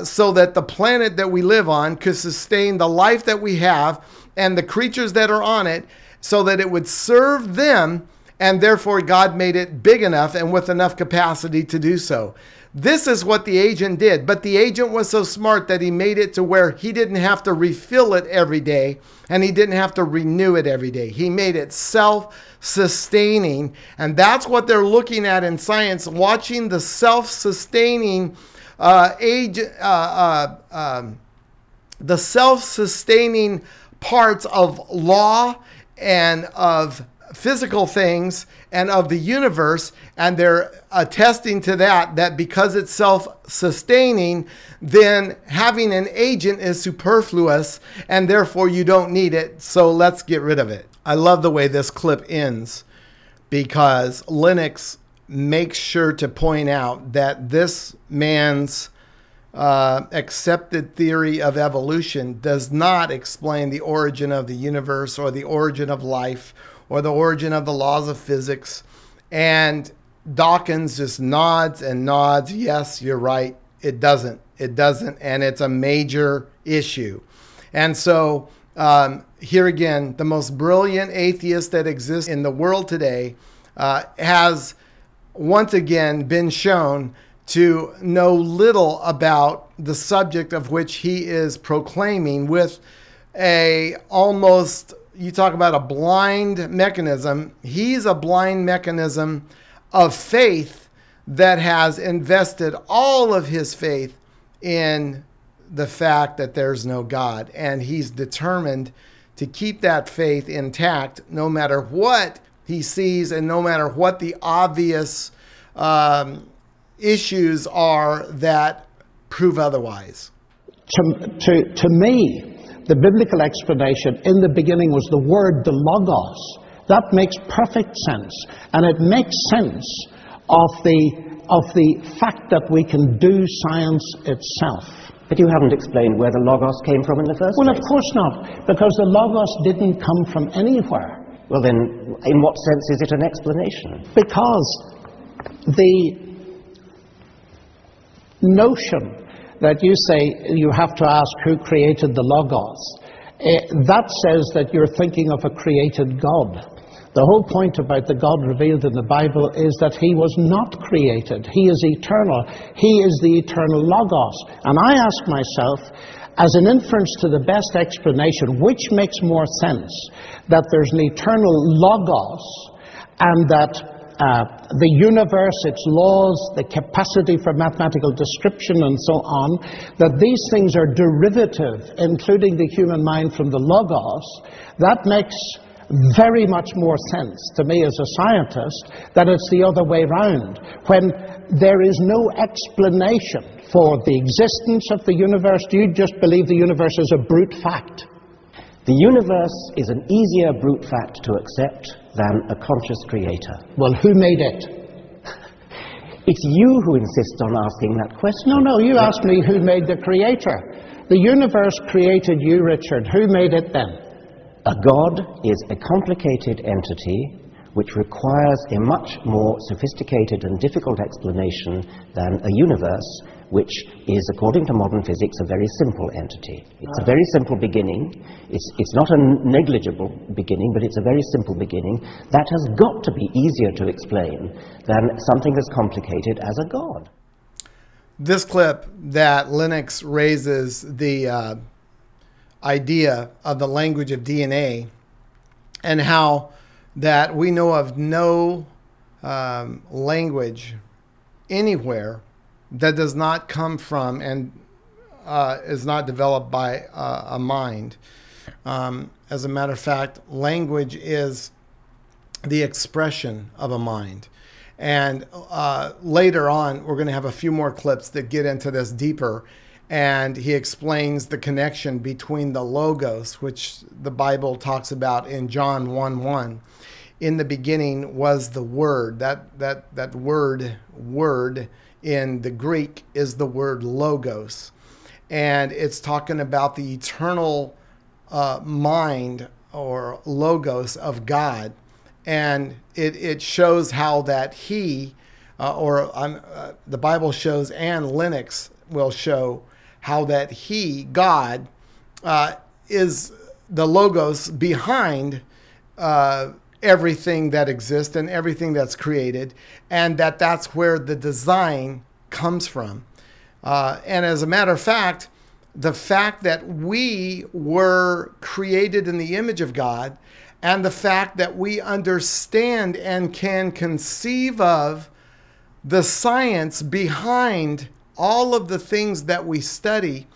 so that the planet that we live on could sustain the life that we have and the creatures that are on it, so that it would serve them, and therefore God made it big enough and with enough capacity to do so. This is what the agent did, but the agent was so smart that he made it to where he didn't have to refill it every day, and he didn't have to renew it every day. He made it self-sustaining, and that's what they're looking at in science, watching the self-sustaining the self-sustaining parts of law and of physical things and of the universe, and they're attesting to that because it's self-sustaining, then having an agent is superfluous, and therefore you don't need it, so let's get rid of it. I love the way this clip ends, because Lennox makes sure to point out that this man's accepted theory of evolution does not explain the origin of the universe or the origin of life or the origin of the laws of physics. And Dawkins just nods and nods. Yes, you're right. It doesn't. It doesn't. And it's a major issue. And so here again, the most brilliant atheist that exists in the world today has once again been shown to know little about the subject of which he is proclaiming, with almost, you talk about a blind mechanism. He's a blind mechanism of faith that has invested all of his faith in the fact that there's no God. And he's determined to keep that faith intact no matter what he sees and no matter what the obvious issues are that prove otherwise. To me, the biblical explanation in the beginning was the word, the logos. That makes perfect sense. And it makes sense of the fact that we can do science itself. But you haven't explained where the logos came from in the first place. Well, of course not, because the logos didn't come from anywhere. Well then, in what sense is it an explanation? Because the notion that you say you have to ask who created the logos, that says that you're thinking of a created God. The whole point about the God revealed in the Bible is that he was not created. He is eternal. He is the eternal logos. And I ask myself, as an inference to the best explanation, which makes more sense? That there's an eternal logos and that the universe, its laws, the capacity for mathematical description and so on, that these things are derivative, including the human mind, from the logos. That makes very much more sense to me as a scientist that it's the other way round. When there is no explanation for the existence of the universe, do you just believe the universe is a brute fact? The universe is an easier brute fact to accept than a conscious creator. Well, who made it? It's you who insist on asking that question. No, you asked me who made the creator. The universe created you, Richard. Who made it then? A God is a complicated entity which requires a much more sophisticated and difficult explanation than a universe, which is, according to modern physics, a very simple entity. It's a very simple beginning. It's not a negligible beginning, but it's a very simple beginning. That has got to be easier to explain than something as complicated as a God. This clip that Lennox raises the idea of the language of DNA and how that we know of no language anywhere that does not come from and is not developed by a mind. As a matter of fact, language is the expression of a mind. And later on, we're going to have a few more clips that get into this deeper. And he explains the connection between the logos, which the Bible talks about in John 1:1. In the beginning was the Word. That word in the Greek is the word logos. And it's talking about the eternal mind or logos of God. And it shows how that he, the Bible shows, and Lennox will show, how that he, God, is the logos behind everything that exists and everything that's created, and that's where the design comes from. And as a matter of fact, the fact that we were created in the image of God, and the fact that we understand and can conceive of the science behind all of the things that we study,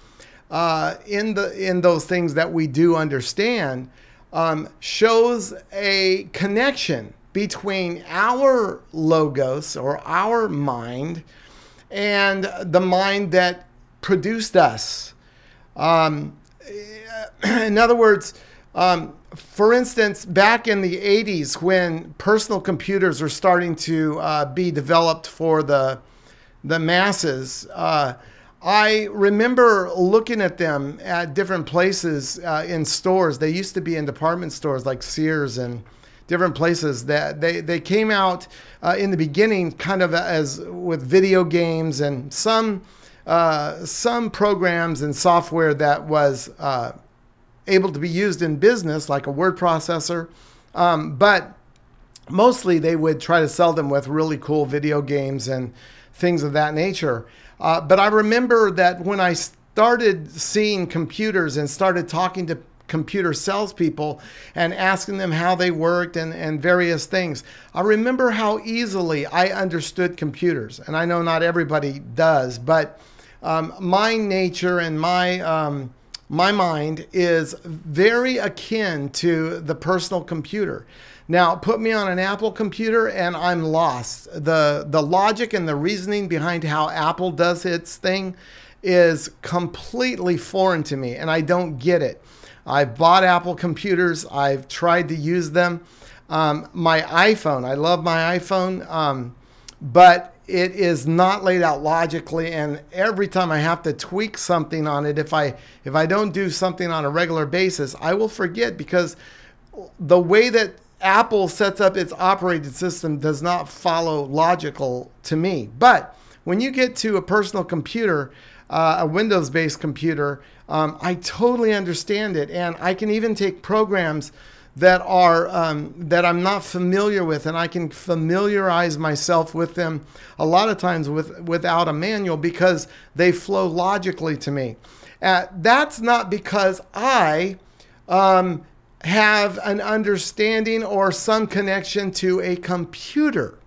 in those things that we do understand, shows a connection between our logos or our mind and the mind that produced us. In other words, for instance, back in the 80s, when personal computers were starting to be developed for the masses, I remember looking at them at different places in stores. They used to be in department stores like Sears and different places. That they came out in the beginning kind of as with video games and some programs and software that was able to be used in business, like a word processor. But mostly they would try to sell them with really cool video games and things of that nature. But I remember that when I started seeing computers and started talking to computer salespeople and asking them how they worked and various things. I remember how easily I understood computers. And I know not everybody does, but my nature and my mind is very akin to the personal computer. Now, put me on an Apple computer and I'm lost. The logic and the reasoning behind how Apple does its thing is completely foreign to me, and I don't get it. I've bought Apple computers. I've tried to use them. My iPhone, I love my iPhone, but it is not laid out logically, and every time I have to tweak something on it, if I don't do something on a regular basis, I will forget, because the way that Apple sets up its operating system does not follow logical to me. But when you get to a personal computer, a Windows-based computer, I totally understand it, and I can even take programs that are that I'm not familiar with, and I can familiarize myself with them a lot of times without a manual, because they flow logically to me. That's not because I have an understanding or some connection to a computer,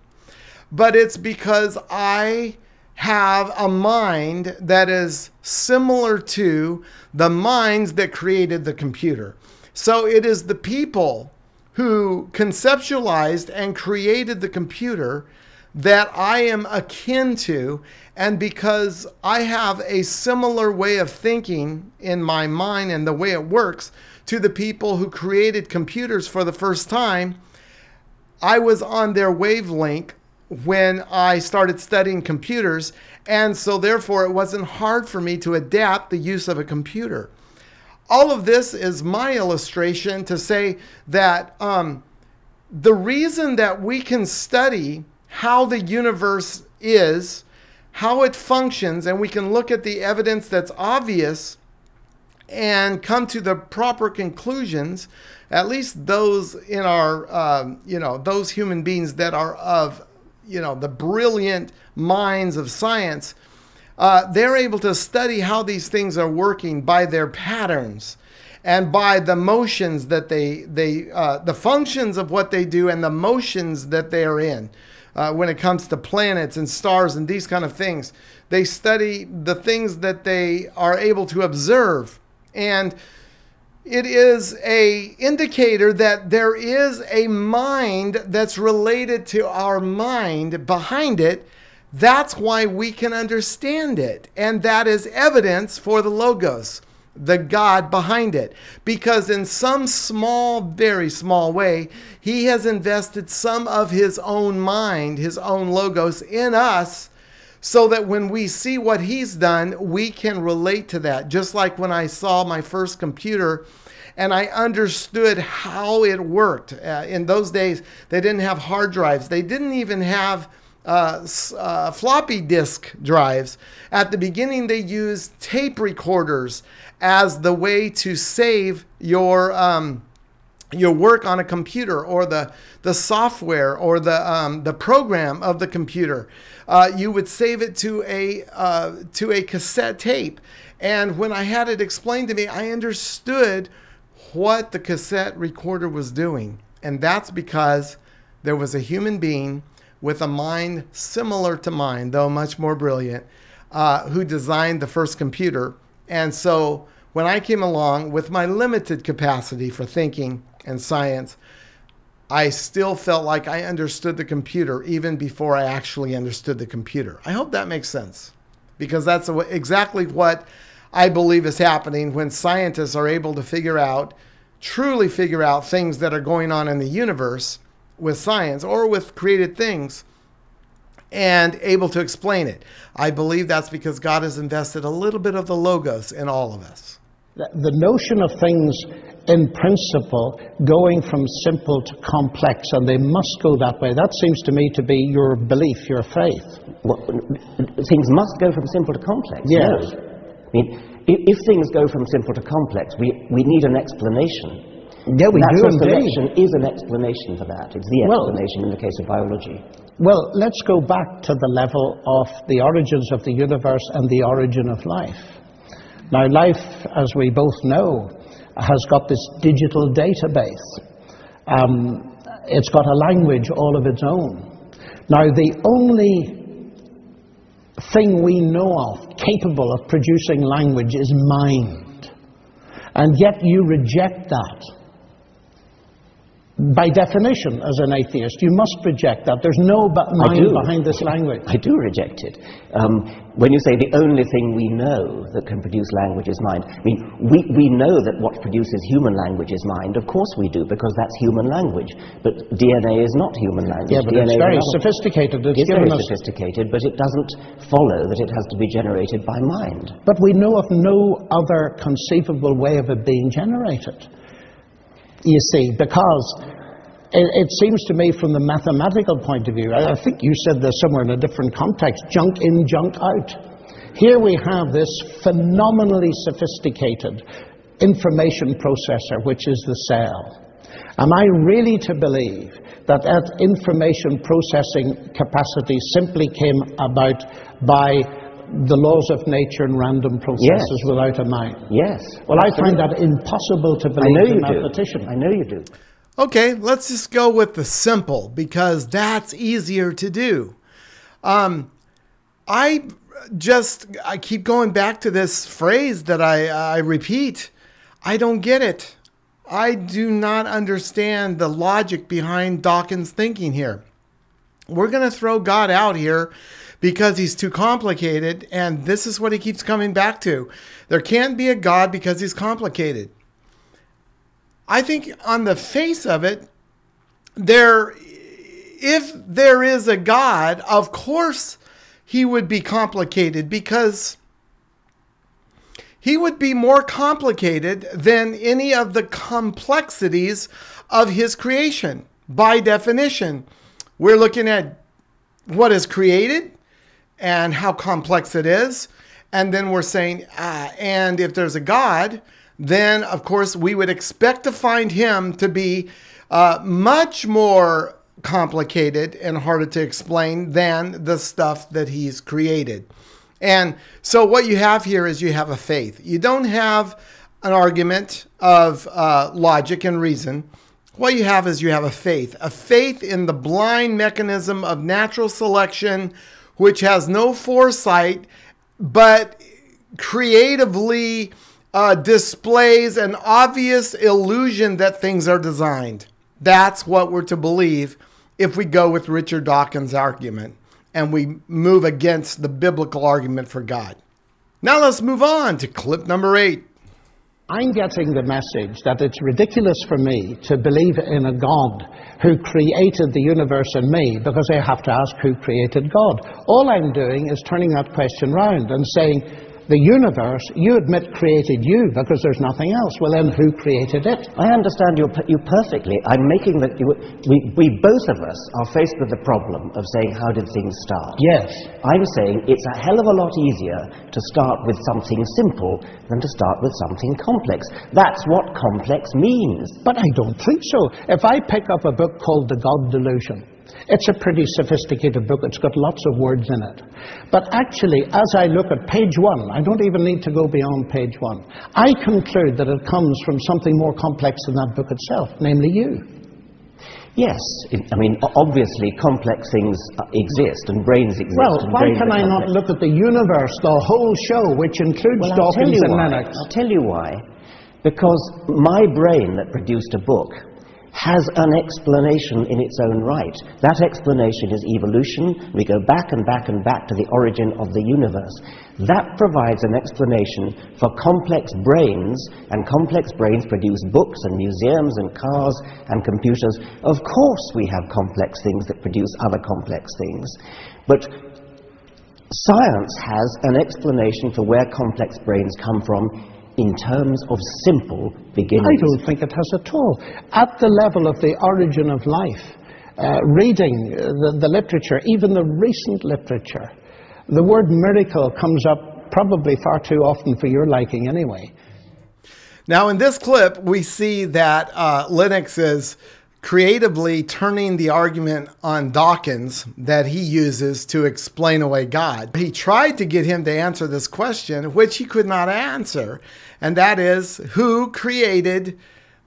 but it's because I have a mind that is similar to the minds that created the computer. So it is the people who conceptualized and created the computer that I am akin to, and because I have a similar way of thinking in my mind and the way it works to the people who created computers for the first time, I was on their wavelength when I started studying computers, and so therefore it wasn't hard for me to adapt the use of a computer. All of this is my illustration to say that the reason that we can study how the universe is, how it functions, and we can look at the evidence that's obvious and come to the proper conclusions, at least those in our, those human beings that are of, the brilliant minds of science, they're able to study how these things are working by their patterns and by the motions that the functions of what they do and the motions that they are in. When it comes to planets and stars and these kind of things, they study the things that they are able to observe. And it is an indicator that there is a mind that's related to our mind behind it. That's why we can understand it. And that is evidence for the Logos, the God behind it. Because in some small, very small way, he has invested some of his own mind, his own Logos in us, so that when we see what he's done, we can relate to that. Just like when I saw my first computer and I understood how it worked. In those days, they didn't have hard drives. They didn't even have floppy disk drives. At the beginning, they used tape recorders as the way to save your work on a computer, or the software, or the program of the computer. You would save it to a cassette tape. And when I had it explained to me, I understood what the cassette recorder was doing. And that's because there was a human being with a mind similar to mine, though much more brilliant, who designed the first computer. And so when I came along with my limited capacity for thinking and science, I still felt like I understood the computer even before I actually understood the computer. I hope that makes sense, because that's exactly what I believe is happening when scientists are able to truly figure out things that are going on in the universe with science or with created things, and able to explain it. I believe that's because God has invested a little bit of the Logos in all of us. The notion of things in principle going from simple to complex, and they must go that way, that seems to me to be your belief, your faith. Well, things must go from simple to complex. Yes. No. I mean, if things go from simple to complex, we need an explanation. Yeah, we do Natural indeed. selection is an explanation for that. It's the explanation in the case of biology. Well, let's go back to the level of the origins of the universe and the origin of life. Now, life, as we both know, has got this digital database. It's got a language all of its own. Now, the only thing we know of capable of producing language is mind. And yet you reject that. By definition, as an atheist, you must reject that. There's no mind behind this language. I do reject it. When you say the only thing we know that can produce language is mind, I mean, we know that what produces human language is mind. Of course we do, because that's human language. But DNA is not human language. Yeah, but DNA it's very sophisticated. It's very sophisticated, but it doesn't follow that it has to be generated by mind. But we know of no other conceivable way of it being generated. You see, because it seems to me from the mathematical point of view, I think you said this somewhere in a different context, junk in, junk out. Here we have this phenomenally sophisticated information processor, which is the cell. Am I really to believe that that information processing capacity simply came about by the laws of nature and random processes without a mind? Yes. Well, I find that impossible to believe as a mathematician. I know you do. Okay, let's just go with the simple, because that's easier to do. I keep going back to this phrase that I repeat. I don't get it. I do not understand the logic behind Dawkins' thinking here. We're going to throw God out here because he's too complicated, and this is what he keeps coming back to. There can't be a God because he's complicated. I think on the face of it, if there is a God, of course he would be complicated, because he would be more complicated than any of the complexities of his creation. By definition, we're looking at what is created and how complex it is. And then we're saying, and if there's a God, then of course we would expect to find him to be much more complicated and harder to explain than the stuff that he's created. And so what you have here is you have a faith. You don't have an argument of logic and reason. What you have is you have a faith in the blind mechanism of natural selection, which has no foresight, but creatively displays an obvious illusion that things are designed. That's what we're to believe if we go with Richard Dawkins' argument and we move against the biblical argument for God. Now let's move on to clip number 8. I'm getting the message that it's ridiculous for me to believe in a God who created the universe and me, because I have to ask who created God. All I'm doing is turning that question round and saying, the universe, you admit, created you because there's nothing else. Well, then who created it? I understand you perfectly. I'm making that we both of us are faced with the problem of saying, how did things start? Yes. I'm saying it's a hell of a lot easier to start with something simple than to start with something complex. That's what complex means. But I don't think so. If I pick up a book called The God Delusion, it's a pretty sophisticated book. It's got lots of words in it. But actually, as I look at page 1, I don't even need to go beyond page 1. I conclude that it comes from something more complex than that book itself, namely you. Yes. I mean, obviously, complex things exist and brains exist. Well, why can I not look at the universe, the whole show, which includes Dawkins and Lennox? I'll tell you why. Because my brain that produced a book has an explanation in its own right. That explanation is evolution. We go back and back and back to the origin of the universe. That provides an explanation for complex brains, and complex brains produce books and museums and cars and computers. Of course we have complex things that produce other complex things. But science has an explanation for where complex brains come from in terms of simple beginnings. I don't think it has at all. At the level of the origin of life, reading the literature, even the recent literature, the word miracle comes up probably far too often for your liking anyway. Now in this clip, we see that Lennox is creatively turning the argument on Dawkins that he uses to explain away God. He tried to get him to answer this question, which he could not answer, and that is, who created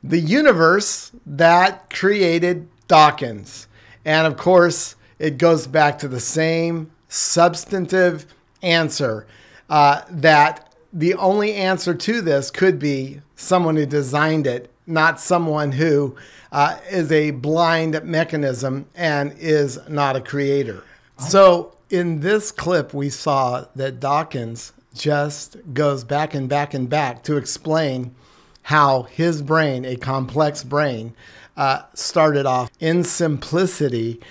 the universe that created Dawkins? And of course, it goes back to the same substantive answer, that the only answer to this could be someone who designed it, not someone who is a blind mechanism and is not a creator. So in this clip, we saw that Dawkins just goes back and back and back to explain how his brain, a complex brain, started off in simplicity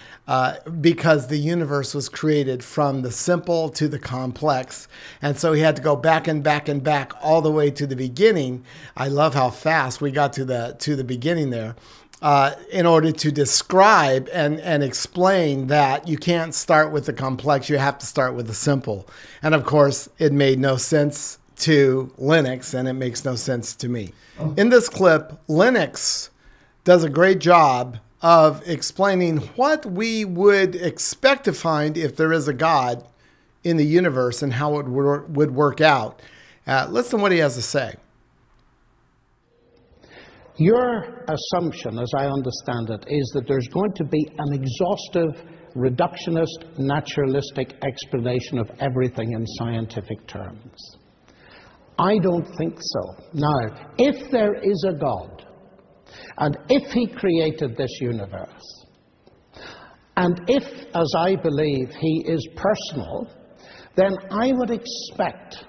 because the universe was created from the simple to the complex. And so he had to go back and back and back all the way to the beginning. I love how fast we got to the beginning there, in order to describe and explain that you can't start with the complex, you have to start with the simple. And of course, it made no sense to Lennox, and it makes no sense to me. In this clip, Lennox does a great job of explaining what we would expect to find if there is a God in the universe and how it would work out. Listen to what he has to say. Your assumption, as I understand it, is that there's going to be an exhaustive, reductionist, naturalistic explanation of everything in scientific terms. I don't think so. Now, if there is a God, and if he created this universe, and if, as I believe, he is personal, then I would expect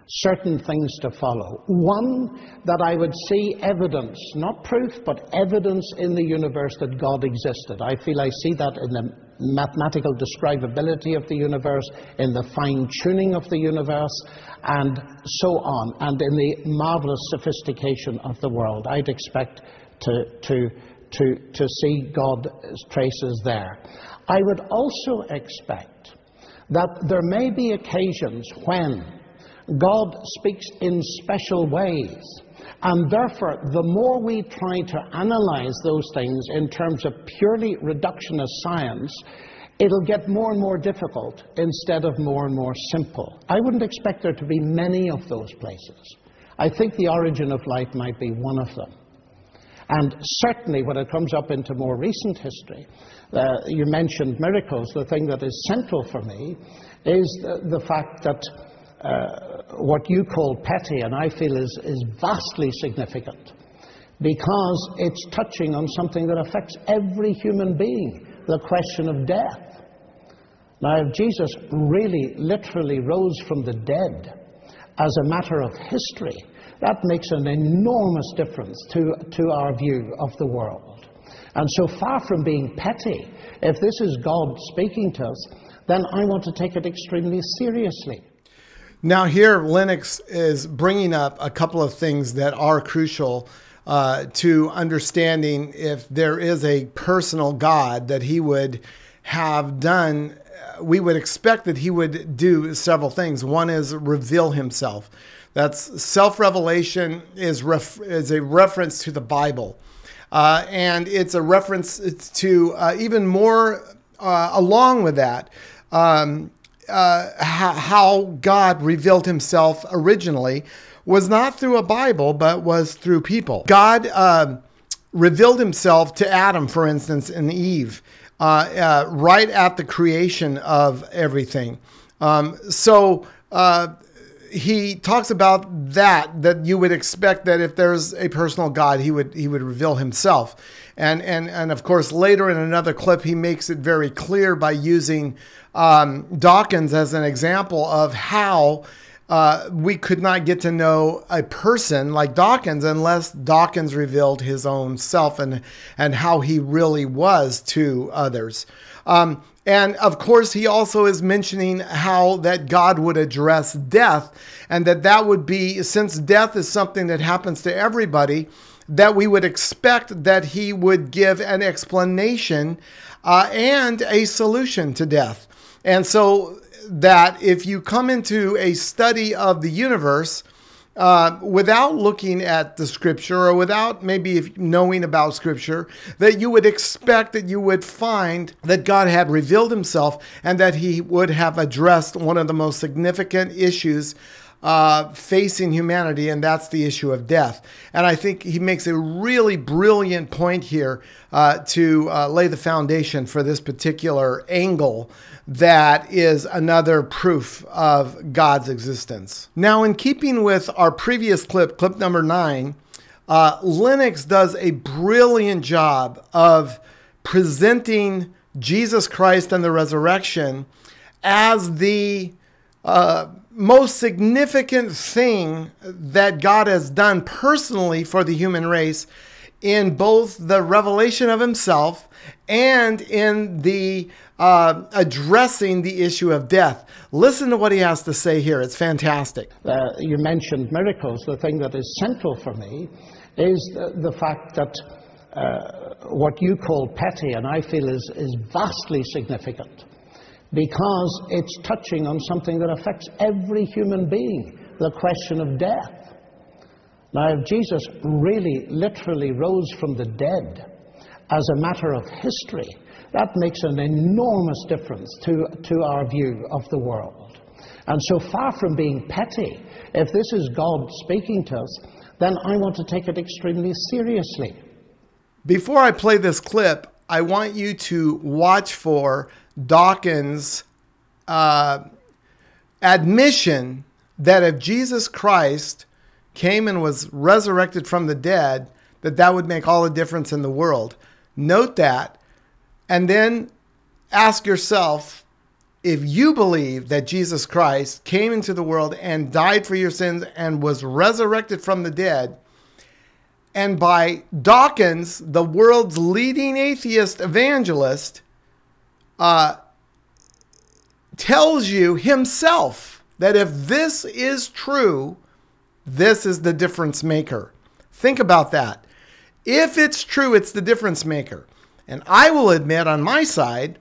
certain things to follow. One, that I would see evidence, not proof, but evidence in the universe that God existed. I feel I see that in the mathematical describability of the universe, in the fine-tuning of the universe, and so on, and in the marvelous sophistication of the world. I'd expect to see God's traces there. I would also expect that there may be occasions when God speaks in special ways, and therefore the more we try to analyze those things in terms of purely reductionist science, it'll get more and more difficult instead of more and more simple. I wouldn't expect there to be many of those places. I think the origin of life might be one of them. And certainly when it comes up into more recent history, you mentioned miracles. The thing that is central for me is the fact that what you call petty, and I feel is vastly significant, because it's touching on something that affects every human being, the question of death. Now, if Jesus really literally rose from the dead as a matter of history, that makes an enormous difference to our view of the world. And so far from being petty, if this is God speaking to us, then I want to take it extremely seriously. Now here, Lennox is bringing up a couple of things that are crucial to understanding if there is a personal God that he would have done. We would expect that he would do several things. One is reveal himself. That's self-revelation is a reference to the Bible. And it's a reference to even more along with that, how God revealed himself originally was not through a Bible, but was through people. God revealed himself to Adam, for instance, and Eve, right at the creation of everything. He talks about that you would expect that if there's a personal God, he would reveal himself. And of course, later in another clip, he makes it very clear by using Dawkins as an example of how we could not get to know a person like Dawkins unless Dawkins revealed his own self and how he really was to others. And of course, he also is mentioning how that God would address death, and that would be, since death is something that happens to everybody, that we would expect that he would give an explanation and a solution to death. And so that if you come into a study of the universe, without looking at the scripture or without maybe knowing about scripture, that you would expect that you would find that God had revealed himself and that he would have addressed one of the most significant issues facing humanity, and that's the issue of death. And I think he makes a really brilliant point here to lay the foundation for this particular angle that is another proof of God's existence. Now, in keeping with our previous clip number 9, Lennox does a brilliant job of presenting Jesus Christ and the resurrection as the most significant thing that God has done personally for the human race in both the revelation of himself and in the addressing the issue of death. Listen to what he has to say here. It's fantastic. You mentioned miracles. The thing that is central for me is the fact that what you call petty, and I feel is vastly significant, because it's touching on something that affects every human being, the question of death. Now, if Jesus really literally rose from the dead as a matter of history, that makes an enormous difference to our view of the world. And so far from being petty, if this is God speaking to us, then I want to take it extremely seriously. Before I play this clip, I want you to watch for Dawkins' admission that if Jesus Christ came and was resurrected from the dead, that would make all the difference in the world. Note that, and then ask yourself, if you believe that Jesus Christ came into the world and died for your sins and was resurrected from the dead, and by Dawkins, the world's leading atheist evangelist, tells you himself that if this is true, this is the difference maker. Think about that. If it's true, it's the difference maker. And I will admit on my side,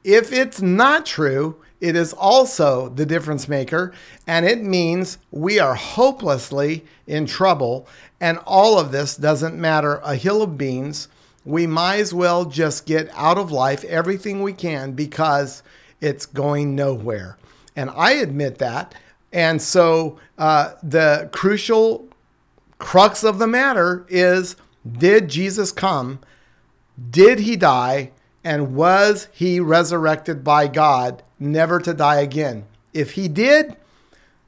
if it's not true, it is also the difference maker. And it means we are hopelessly in trouble. And all of this doesn't matter a hill of beans. We might as well just get out of life everything we can, because it's going nowhere. And I admit that. And so the crucial crux of the matter is, did Jesus come? Did he die? And was he resurrected by God, never to die again? If he did,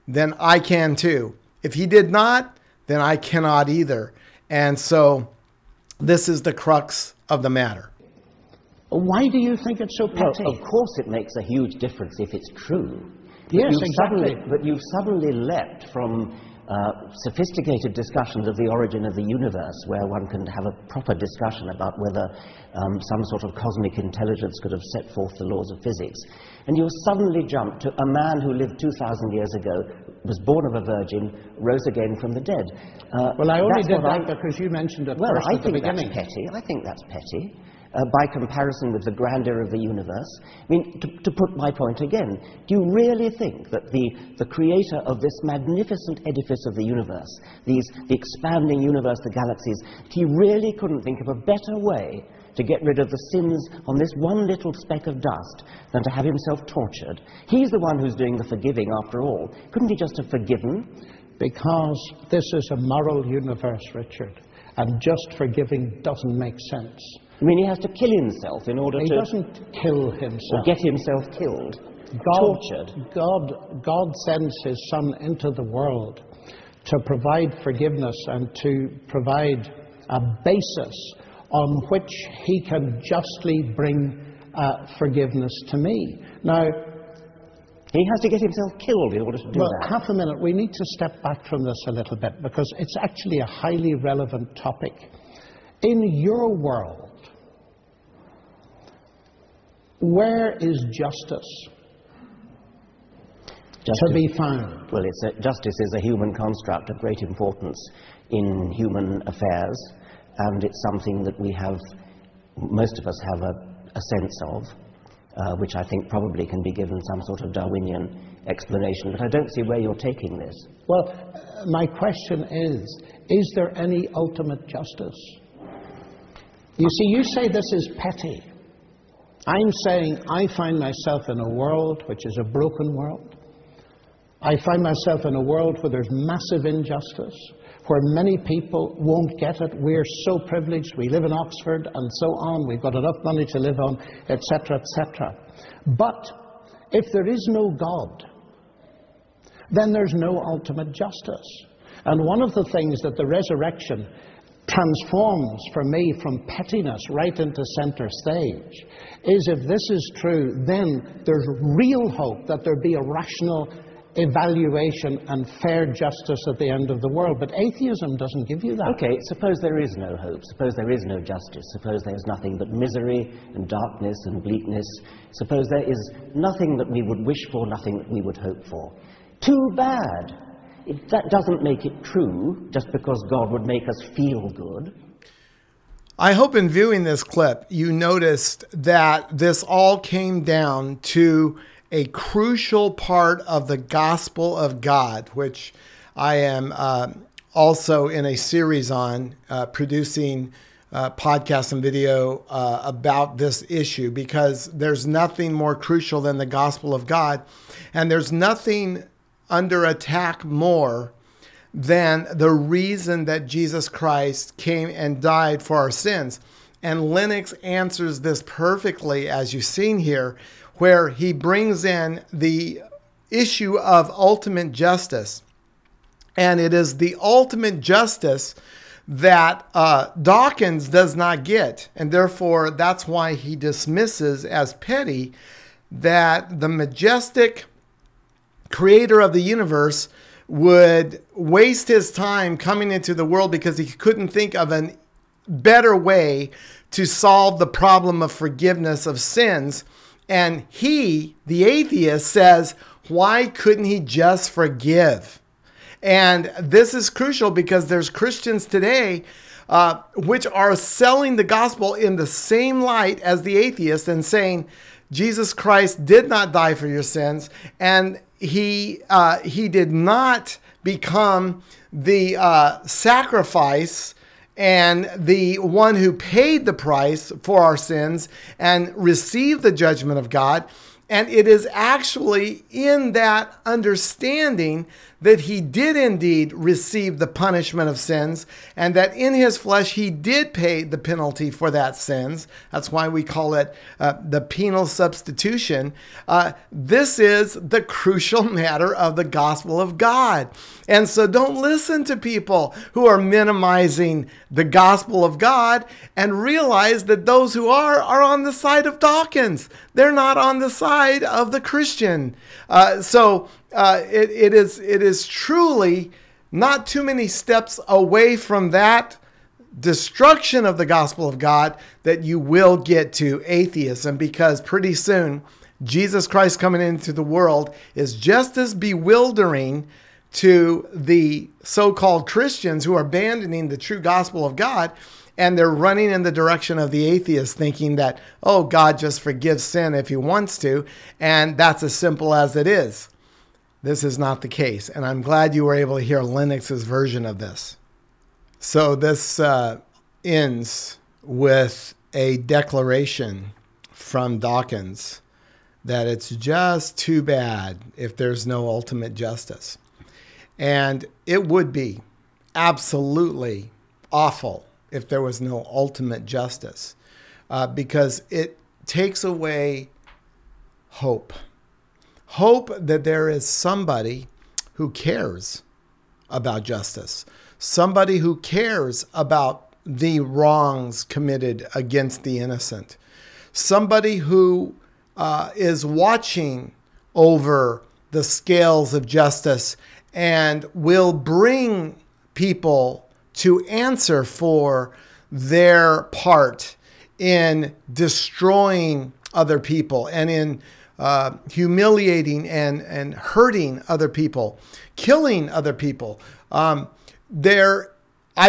then I can too. If he did not, then I cannot either. And so this is the crux of the matter. Why do you think it's so petty? Well, of course it makes a huge difference if it's true. Yes, exactly. But you've suddenly leapt from sophisticated discussions of the origin of the universe, where one can have a proper discussion about whether some sort of cosmic intelligence could have set forth the laws of physics. And you suddenly jump to a man who lived 2,000 years ago, was born of a virgin, rose again from the dead. Well, I only did that because you mentioned it first at the beginning. I think that's petty. By comparison with the grandeur of the universe. I mean, to put my point again, do you really think that the creator of this magnificent edifice of the universe, the expanding universe, the galaxies, he really couldn't think of a better way to get rid of the sins on this one little speck of dust than to have himself tortured? He's the one who's doing the forgiving after all. Couldn't he just have forgiven? Because this is a moral universe, Richard, and just forgiving doesn't make sense. I mean, he has to kill himself in order to... He doesn't kill himself. Or get himself killed. Tortured. God sends his Son into the world to provide forgiveness and to provide a basis on which he can justly bring forgiveness to me. Now, he has to get himself killed in order to do that. Half a minute. We need to step back from this a little bit, because it's actually a highly relevant topic. In your world, where is justice to be found? Well, justice is a human construct of great importance in human affairs, and it's something that most of us have a sense of, which I think probably can be given some sort of Darwinian explanation, but I don't see where you're taking this. Well, my question is there any ultimate justice? You see, you say this is petty. I'm saying I find myself in a world which is a broken world. I find myself in a world where there's massive injustice, where many people won't get it. We're so privileged. We live in Oxford and so on. We've got enough money to live on, etc., etc. But if there is no God, then there's no ultimate justice. And one of the things that the resurrection transforms for me from pettiness right into center stage is, if this is true, then there's real hope that there be a rational evaluation and fair justice at the end of the world. But atheism doesn't give you that. Okay, suppose there is no hope, suppose there is no justice, suppose there is nothing but misery and darkness and bleakness, suppose there is nothing that we would wish for, nothing that we would hope for. Too bad. That doesn't make it true, just because God would make us feel good. I hope in viewing this clip, you noticed that this all came down to a crucial part of the gospel of God, which I am also in a series on, producing podcast and video about this issue, because there's nothing more crucial than the gospel of God. And there's nothing under attack more than the reason that Jesus Christ came and died for our sins. And Lennox answers this perfectly, as you've seen here, where he brings in the issue of ultimate justice. And it is the ultimate justice that Dawkins does not get. And therefore, that's why he dismisses as petty that the majestic creator of the universe would waste his time coming into the world because he couldn't think of a better way to solve the problem of forgiveness of sins. And he, the atheist, says, why couldn't he just forgive? And this is crucial because there's Christians today which are selling the gospel in the same light as the atheist and saying, Jesus Christ did not die for your sins, and he did not become the sacrifice and the one who paid the price for our sins and received the judgment of God. And it is actually in that understanding that he did indeed receive the punishment of sins, and that in his flesh he did pay the penalty for that sins. That's why we call it the penal substitution. This is the crucial matter of the gospel of God. And so don't listen to people who are minimizing the gospel of God, and realize that those who are on the side of Dawkins. They're not on the side of the Christian. It is truly not too many steps away from that destruction of the gospel of God that you will get to atheism, because pretty soon Jesus Christ coming into the world is just as bewildering to the so-called Christians who are abandoning the true gospel of God, and they're running in the direction of the atheist, thinking that, oh, God just forgives sin if he wants to, and that's as simple as it is. This is not the case, and I'm glad you were able to hear Lennox's version of this. So this ends with a declaration from Dawkins that it's just too bad if there's no ultimate justice. And it would be absolutely awful if there was no ultimate justice, because it takes away hope. Hope that there is somebody who cares about justice, somebody who cares about the wrongs committed against the innocent, somebody who is watching over the scales of justice and will bring people to answer for their part in destroying other people and in humiliating and hurting other people, killing other people. I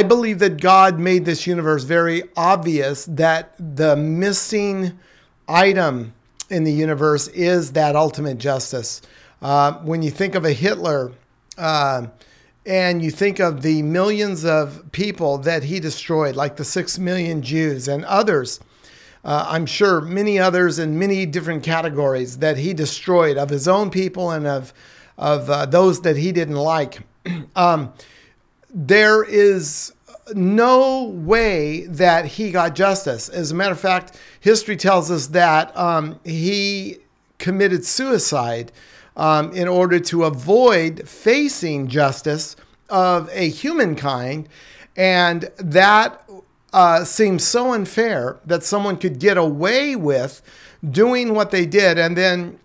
believe that God made this universe very obvious that the missing item in the universe is that ultimate justice. When you think of a Hitler, and you think of the millions of people that he destroyed, like the 6 million Jews and others, I'm sure many others in many different categories that he destroyed of his own people and of those that he didn't like. There is no way that he got justice. As a matter of fact, history tells us that he committed suicide in order to avoid facing justice of a humankind. And that seems so unfair that someone could get away with doing what they did and then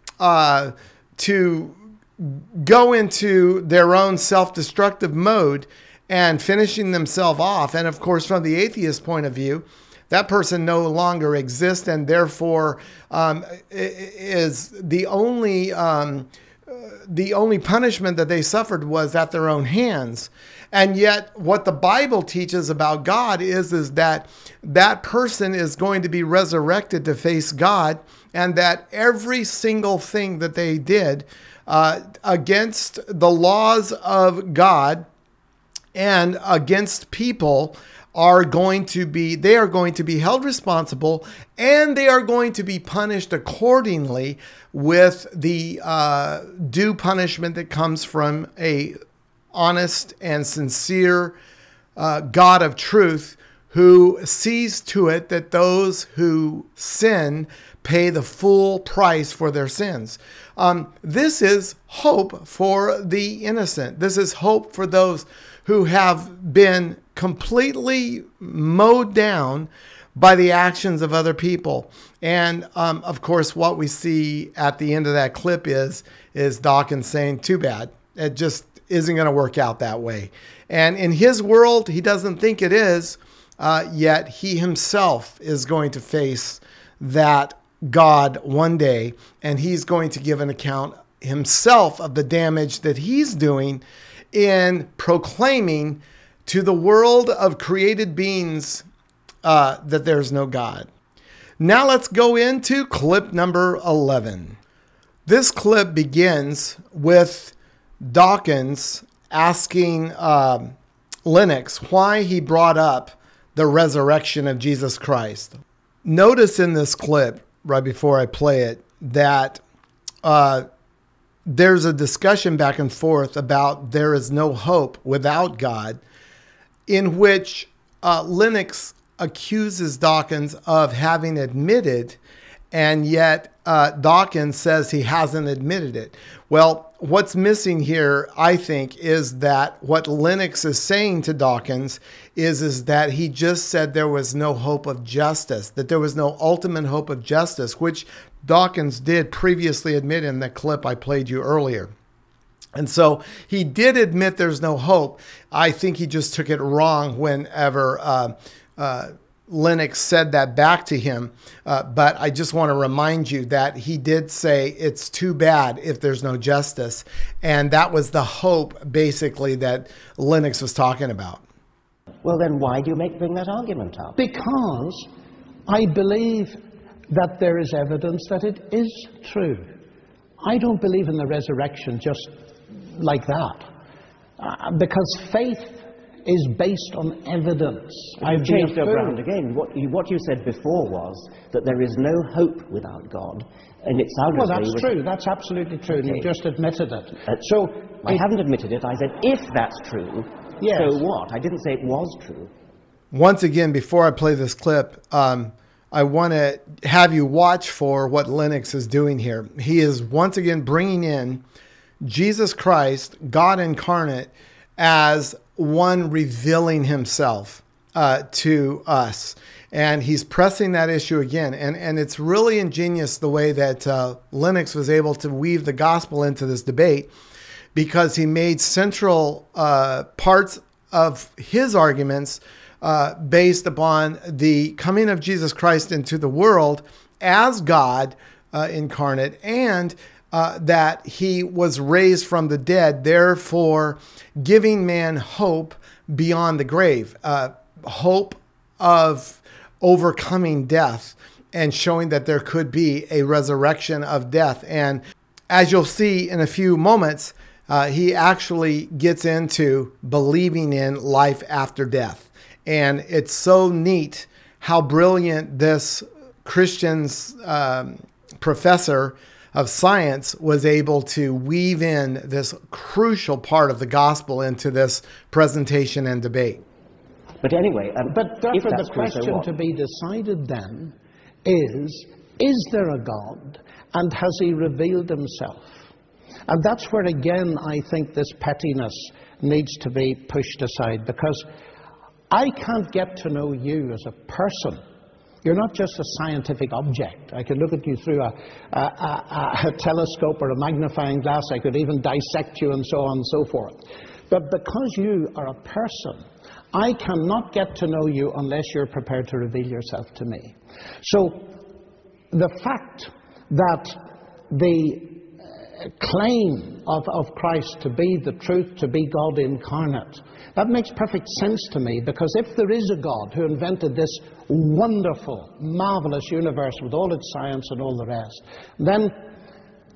to go into their own self-destructive mode and finishing themselves off. And of course, from the atheist point of view, that person no longer exists, and therefore is the only punishment that they suffered was at their own hands. And yet what the Bible teaches about God is that that person is going to be resurrected to face God, and that every single thing that they did against the laws of God and against people they are going to be held responsible, and they are going to be punished accordingly with the due punishment that comes from a honest and sincere God of truth, who sees to it that those who sin pay the full price for their sins. This is hope for the innocent. This is hope for those who have been completely mowed down by the actions of other people. And of course, what we see at the end of that clip is Dawkins saying, too bad. It just isn't going to work out that way. And in his world, he doesn't think it is, yet he himself is going to face that God one day, and he's going to give an account himself of the damage that he's doing in proclaiming to the world of created beings that there's no God. Now let's go into clip number 11. This clip begins with Dawkins asking Lennox why he brought up the resurrection of Jesus Christ. Notice in this clip, right before I play it, that there's a discussion back and forth about there is no hope without God, in which Lennox accuses Dawkins of having admitted, and yet Dawkins says he hasn't admitted it. Well, what's missing here, I think, is that what Lennox is saying to Dawkins is that he just said there was no hope of justice, that there was no ultimate hope of justice, which Dawkins did previously admit in the clip I played you earlier. And so he did admit there's no hope. I think he just took it wrong whenever Lennox said that back to him. But I just want to remind you that he did say it's too bad if there's no justice. And that was the hope, basically, that Lennox was talking about. Well, then why do you bring that argument up? Because I believe that there is evidence that it is true. I don't believe in the resurrection just like that. Because faith is based on evidence. I've changed your ground again. What you said before was that there is no hope without God, and it sounded well, that's true. That's absolutely true. Okay. You just admitted it. I haven't admitted it. I said if that's true. Yes. So what? I didn't say it was true. Once again, before I play this clip, I want to have you watch for what Lennox is doing here. He is once again bringing in Jesus Christ, God incarnate, as one revealing himself to us. And he's pressing that issue again. And it's really ingenious the way that Lennox was able to weave the gospel into this debate, because he made central parts of his arguments based upon the coming of Jesus Christ into the world as God incarnate, and that he was raised from the dead, therefore giving man hope beyond the grave, hope of overcoming death and showing that there could be a resurrection of death. And as you'll see in a few moments, he actually gets into believing in life after death. And it's so neat how brilliant this Christian's professor of science was able to weave in this crucial part of the gospel into this presentation and debate. But anyway, but therefore the question to be decided then is there a God, and has he revealed himself? And that's where again I think this pettiness needs to be pushed aside, because I can't get to know you as a person. You're not just a scientific object. I could look at you through a telescope or a magnifying glass. I could even dissect you and so on and so forth. But because you are a person, I cannot get to know you unless you're prepared to reveal yourself to me. So the fact that the claim of Christ to be the truth, to be God incarnate, that makes perfect sense to me, because if there is a God who invented this wonderful, marvelous universe with all its science and all the rest, then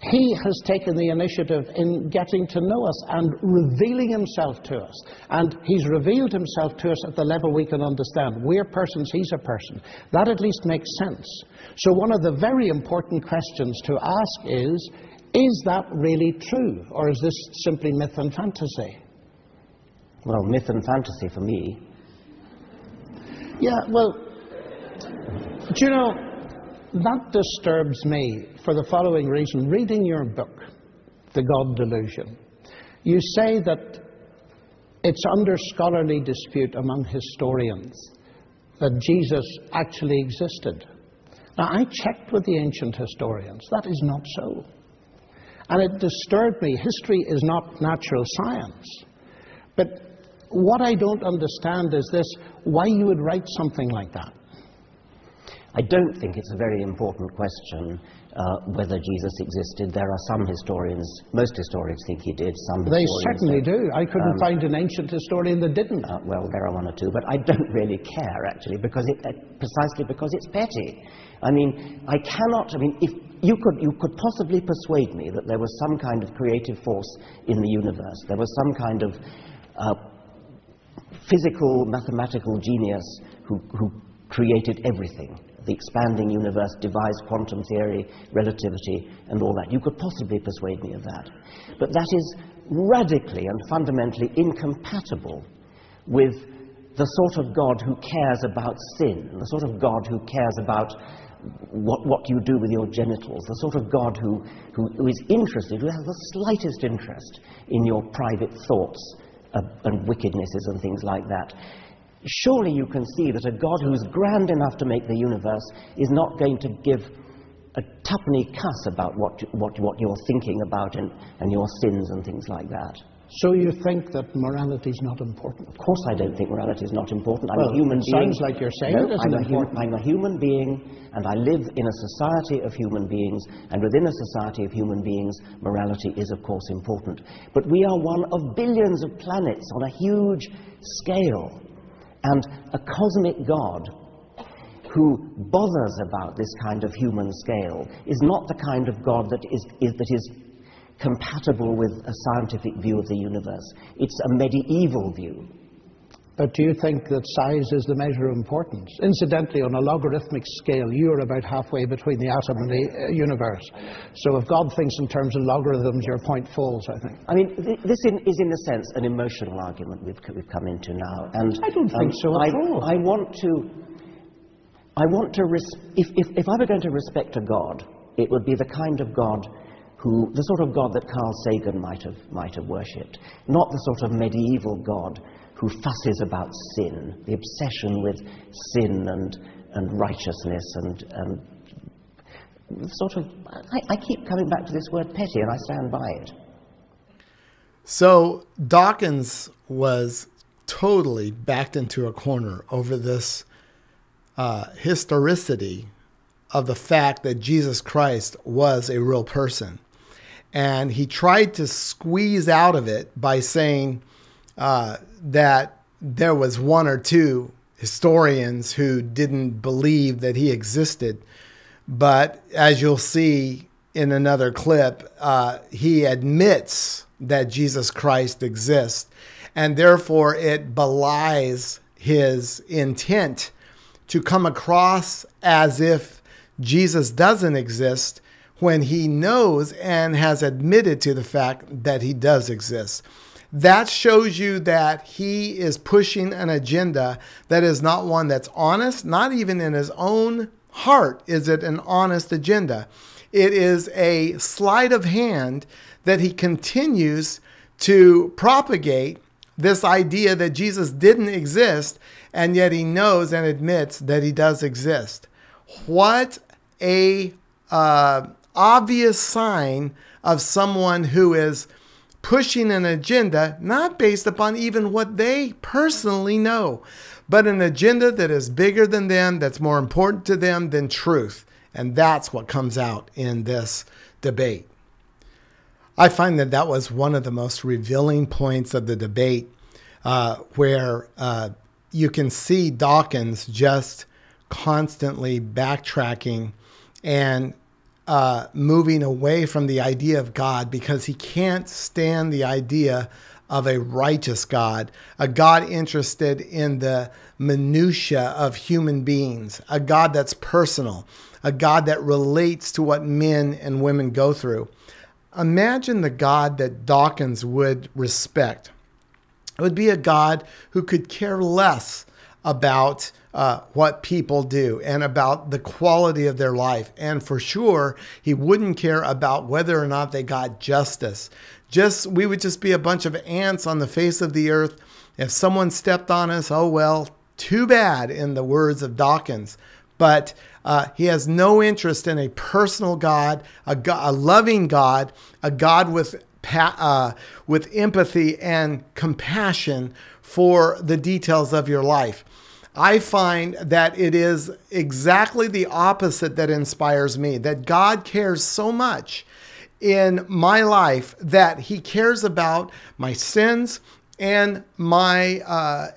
he has taken the initiative in getting to know us and revealing himself to us. And he's revealed himself to us at the level we can understand. We're persons, he's a person. That at least makes sense. So one of the very important questions to ask is that really true? Or is this simply myth and fantasy? Well, myth and fantasy for me. Yeah, well, do you know, that disturbs me for the following reason. Reading your book, The God Delusion, you say that it's under scholarly dispute among historians that Jesus actually existed. Now, I checked with the ancient historians. That is not so. And it disturbed me. History is not natural science. But what I don't understand is this, why you would write something like that. I don't think it's a very important question whether Jesus existed. There are some historians, most historians think he did, some They historians certainly do. I couldn't find an ancient historian that didn't. Well, there are one or two, but I don't really care, actually, because precisely because it's petty. I mean, if you could possibly persuade me that there was some kind of creative force in the universe, there was some kind of physical, mathematical genius who created everything, the expanding universe, devised quantum theory, relativity, and all that. You could possibly persuade me of that. But that is radically and fundamentally incompatible with the sort of God who cares about sin, the sort of God who cares about what you do with your genitals, the sort of God who is interested, who has the slightest interest in your private thoughts and wickednesses and things like that. Surely you can see that a God who's grand enough to make the universe is not going to give a tuppenny cuss about what you're thinking about and your sins and things like that. So you think that morality is not important? Of course I don't think morality is not important. I'm a human being. Sounds like you're saying it isn't important. I'm a human being, and I live in a society of human beings, and within a society of human beings, morality is of course important. But we are one of billions of planets on a huge scale, and a cosmic God who bothers about this kind of human scale is not the kind of God that is compatible with a scientific view of the universe. It's a medieval view. But do you think that size is the measure of importance? Incidentally, on a logarithmic scale, you're about halfway between the atom and the universe. So if God thinks in terms of logarithms, your point falls, I think. I mean, this is in a sense an emotional argument we've come into now. And I don't think so at all. If I were going to respect a God, it would be the kind of God the sort of God that Carl Sagan might have worshipped, not the sort of medieval God who fusses about sin, the obsession with sin and righteousness and sort of. I keep coming back to this word petty, and I stand by it. So Dawkins was totally backed into a corner over this historicity of the fact that Jesus Christ was a real person. And he tried to squeeze out of it by saying that there was one or two historians who didn't believe that he existed. But as you'll see, in another clip, he admits that Jesus Christ exists, and therefore it belies his intent to come across as if Jesus doesn't exist when he knows and has admitted to the fact that he does exist. That shows you that he is pushing an agenda that is not one that's honest. Not even in his own heart is it an honest agenda. It is a sleight of hand that he continues to propagate this idea that Jesus didn't exist, and yet he knows and admits that he does exist. What a obvious sign of someone who is pushing an agenda not based upon even what they personally know, but an agenda that is bigger than them, that's more important to them than truth. And that's what comes out in this debate. I find that that was one of the most revealing points of the debate, where you can see Dawkins just constantly backtracking and moving away from the idea of God, because he can't stand the idea of a righteous God, a God interested in the minutia of human beings, a God that's personal, a God that relates to what men and women go through. Imagine the God that Dawkins would respect. It would be a God who could care less about what people do and about the quality of their life. And for sure, he wouldn't care about whether or not they got justice. We would just be a bunch of ants on the face of the earth. If someone stepped on us, oh well, too bad, in the words of Dawkins. But he has no interest in a personal God, a loving God, a God with empathy and compassion for the details of your life. I find that it is exactly the opposite that inspires me, that God cares so much in my life that he cares about my sins and my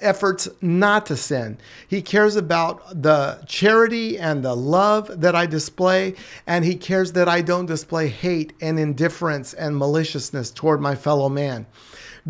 efforts not to sin. He cares about the charity and the love that I display, and he cares that I don't display hate and indifference and maliciousness toward my fellow man.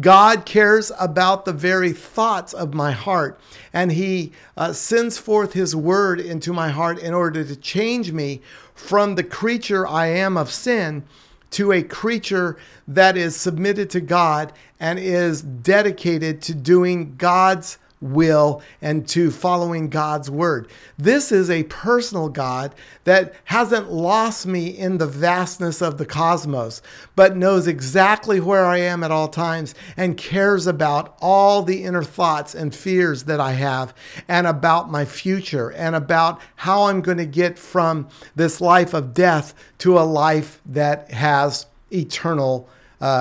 God cares about the very thoughts of my heart, and he sends forth his word into my heart in order to change me from the creature I am of sin to a creature that is submitted to God and is dedicated to doing God's will and to following God's word. This is a personal God that hasn't lost me in the vastness of the cosmos, but knows exactly where I am at all times and cares about all the inner thoughts and fears that I have, and about my future, and about how I'm going to get from this life of death to a life that has eternal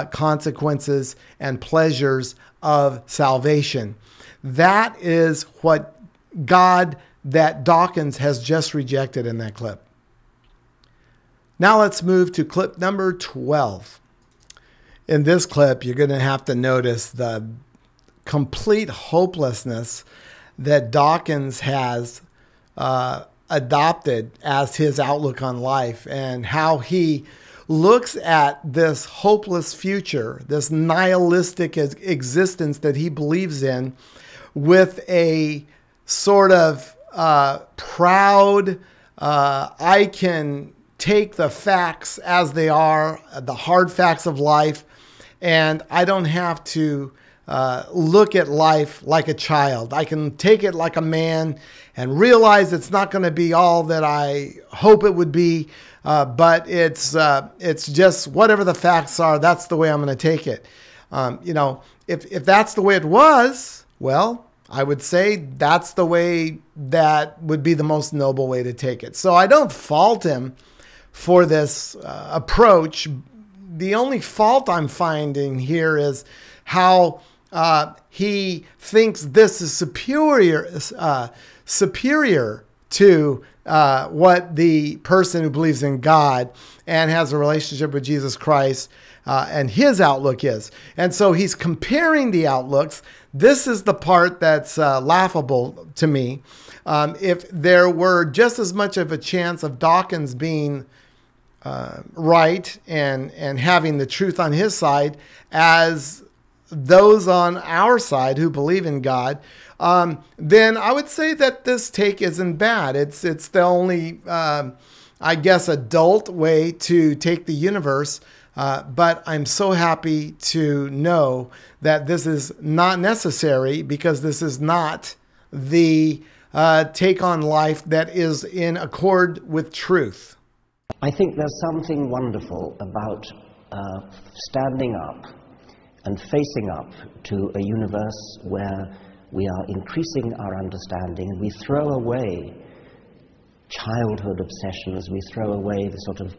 consequences and pleasures of salvation. That is what God that Dawkins has just rejected in that clip. Now let's move to clip number 12. In this clip, you're going to have to notice the complete hopelessness that Dawkins has adopted as his outlook on life, and how he looks at this hopeless future, this nihilistic existence that he believes in, with a sort of proud, I can take the facts as they are, the hard facts of life, and I don't have to look at life like a child. I can take it like a man and realize it's not going to be all that I hope it would be, but it's just whatever the facts are, that's the way I'm going to take it. If that's the way it was, well, I would say that's the way that would be the most noble way to take it. So I don't fault him for this approach. The only fault I'm finding here is how he thinks this is superior to what the person who believes in God and has a relationship with Jesus Christ and his outlook is. And so he's comparing the outlooks. This is the part that's laughable to me. If there were just as much of a chance of Dawkins being right and having the truth on his side as those on our side who believe in God, then I would say that this take isn't bad. It's the only, I guess, adult way to take the universe. But I'm so happy to know that this is not necessary, because this is not the take on life that is in accord with truth. I think there's something wonderful about standing up and facing up to a universe where we are increasing our understanding, and we throw away childhood obsessions, we throw away the sort of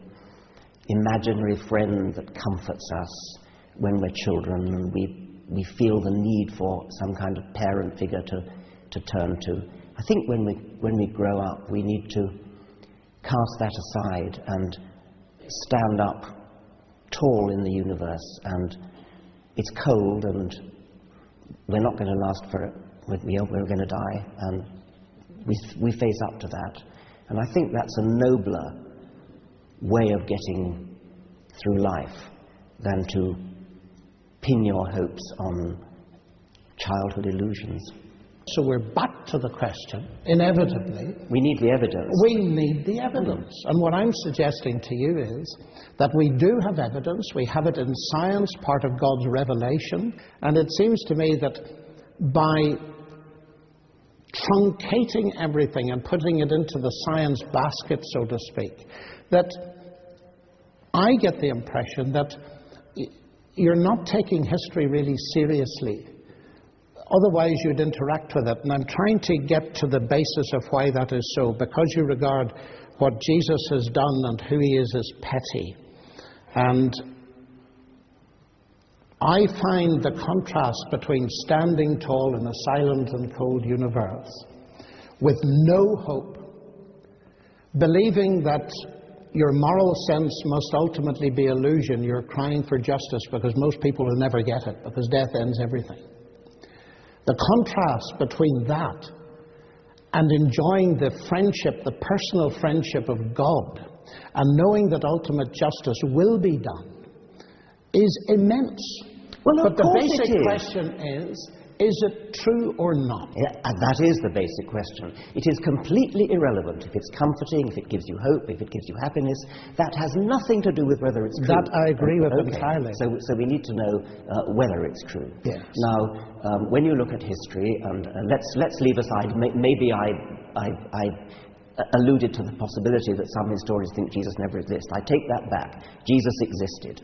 imaginary friend that comforts us when we're children, and we feel the need for some kind of parent figure to turn to. I think when we grow up, we need to cast that aside and stand up tall in the universe. And it's cold, and we're not going to last for it. We're going to die, and we face up to that. And I think that's a nobler way of getting through life than to pin your hopes on childhood illusions. So we're back to the question, inevitably. We need the evidence. We need the evidence. And what I'm suggesting to you is that we do have evidence. We have it in science, part of God's revelation. And it seems to me that by truncating everything and putting it into the science basket, so to speak, that I get the impression that you're not taking history really seriously. Otherwise, you'd interact with it. And I'm trying to get to the basis of why that is so. Because you regard what Jesus has done and who he is as petty. And I find the contrast between standing tall in a silent and cold universe with no hope, believing that your moral sense must ultimately be illusion. You're crying for justice because most people will never get it, because death ends everything. The contrast between that and enjoying the friendship, the personal friendship of God, and knowing that ultimate justice will be done, is immense. Well, but the basic question is it true or not? Yeah, and that is the basic question. It is completely irrelevant if it's comforting, if it gives you hope, if it gives you happiness. That has nothing to do with whether it's true. That I agree with entirely. So we need to know whether it's true. Yes. Now, when you look at history, and let's leave aside, maybe I alluded to the possibility that some historians think Jesus never existed. I take that back. Jesus existed.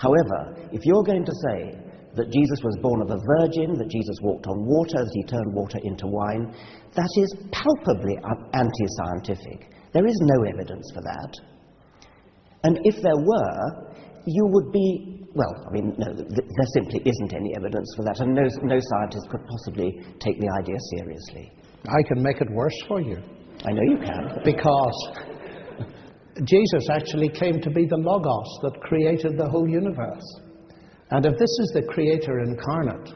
However, if you're going to say that Jesus was born of a virgin, that Jesus walked on water, that he turned water into wine, that is palpably anti-scientific. There is no evidence for that. And if there were, you would be, well, I mean, no, there simply isn't any evidence for that, and no scientist could possibly take the idea seriously. I can make it worse for you. I know you can. Because Jesus actually claimed to be the Logos that created the whole universe. And if this is the Creator incarnate,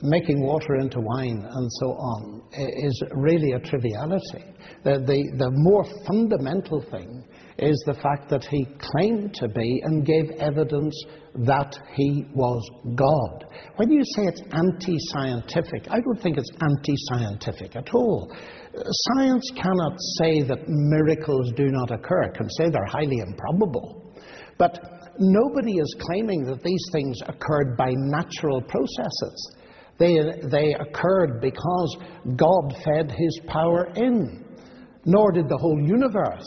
making water into wine and so on is really a triviality. The more fundamental thing is the fact that he claimed to be and gave evidence that he was God. When you say it's anti-scientific, I don't think it's anti-scientific at all. Science cannot say that miracles do not occur. It can say they're highly improbable. But nobody is claiming that these things occurred by natural processes. They occurred because God fed his power in. Nor did the whole universe,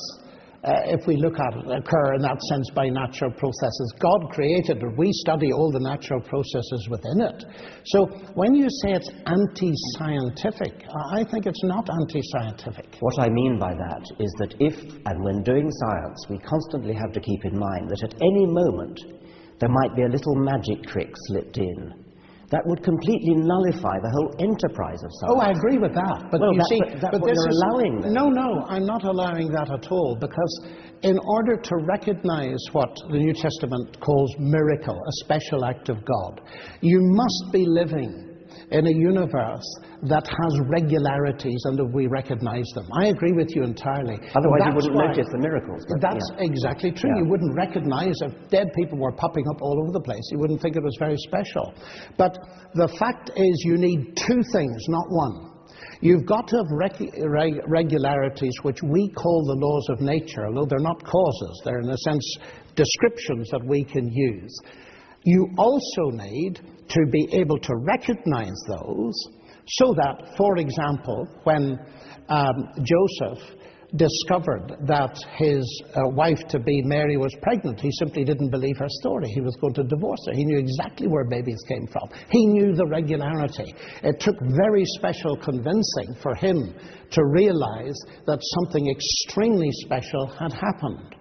if we look at it, occur in that sense by natural processes. God created it. We study all the natural processes within it. So when you say it's anti-scientific, I think it's not anti-scientific. What I mean by that is that if and when doing science, we constantly have to keep in mind that at any moment there might be a little magic trick slipped in. That would completely nullify the whole enterprise of science. Oh, I agree with that. But well, you see, but this you're allowing that. No, I'm not allowing that at all. Because in order to recognize what the New Testament calls miracle, a special act of God, you must be living in a universe that has regularities and that we recognize them. I agree with you entirely. Otherwise That's you wouldn't why, notice the miracles. That's exactly true. Yeah. You wouldn't recognize if dead people were popping up all over the place. You wouldn't think it was very special. But the fact is you need two things, not one. You've got to have regularities which we call the laws of nature, although they're not causes. They're, in a sense, descriptions that we can use. You also need to be able to recognize those so that, for example, when Joseph discovered that his wife-to-be Mary was pregnant, he simply didn't believe her story. He was going to divorce her. He knew exactly where babies came from. He knew the regularity. It took very special convincing for him to realize that something extremely special had happened.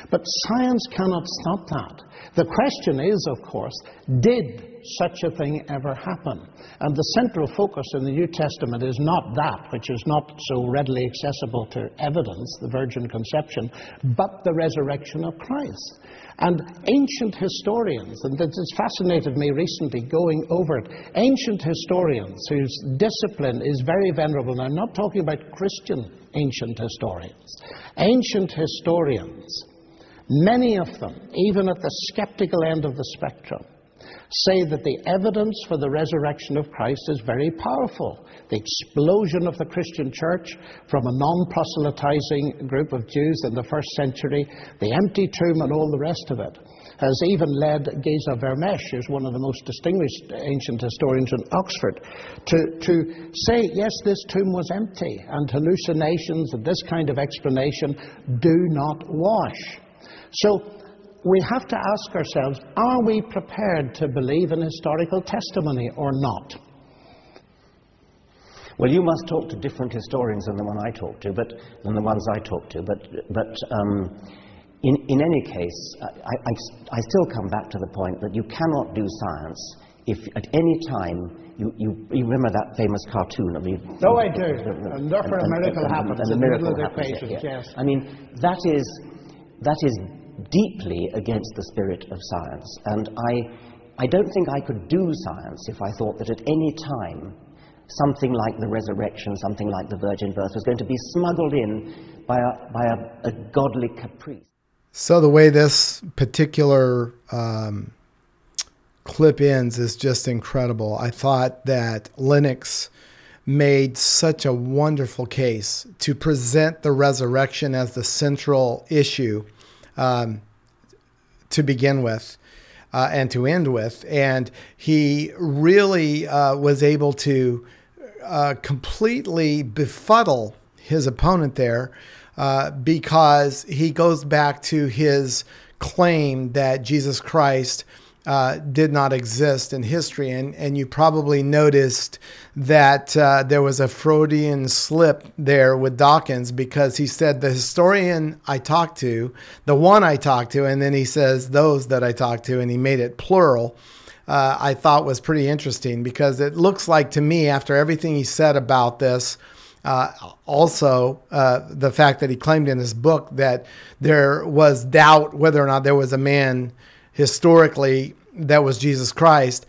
But science cannot stop that. The question is, of course, did such a thing ever happen? And the central focus in the New Testament is not that, which is not so readily accessible to evidence, the virgin conception, but the resurrection of Christ. And ancient historians, and this has fascinated me recently going over it, ancient historians whose discipline is very venerable, and I'm not talking about Christian ancient historians, ancient historians, many of them, even at the skeptical end of the spectrum, say that the evidence for the resurrection of Christ is very powerful. The explosion of the Christian church from a non-proselytizing group of Jews in the first century, the empty tomb and all the rest of it, has even led Geza Vermesh, who's one of the most distinguished ancient historians in Oxford, to say, yes, this tomb was empty, and hallucinations and this kind of explanation do not wash. So we have to ask ourselves, are we prepared to believe in historical testimony or not? Well, you must talk to different historians than the ones I talk to. But in any case, I still come back to the point that you cannot do science if at any time you remember that famous cartoon of the... No, I do. And therefore a miracle happens and the in the middle miracle of the happens, equations, yes. I mean, that is deeply against the spirit of science. And I don't think I could do science if I thought that at any time something like the resurrection, something like the virgin birth was going to be smuggled in by a godly caprice. So the way this particular clip ends is just incredible. I thought that Lennox made such a wonderful case to present the resurrection as the central issue to begin with and to end with. And he really was able to completely befuddle his opponent there because he goes back to his claim that Jesus Christ did not exist in history. And you probably noticed that there was a Freudian slip there with Dawkins, because he said the historian I talked to, the one I talked to, and then he says those that I talked to, and he made it plural. I thought was pretty interesting, because it looks like to me, after everything he said about this, also the fact that he claimed in his book that there was doubt whether or not there was a man historically that was Jesus Christ,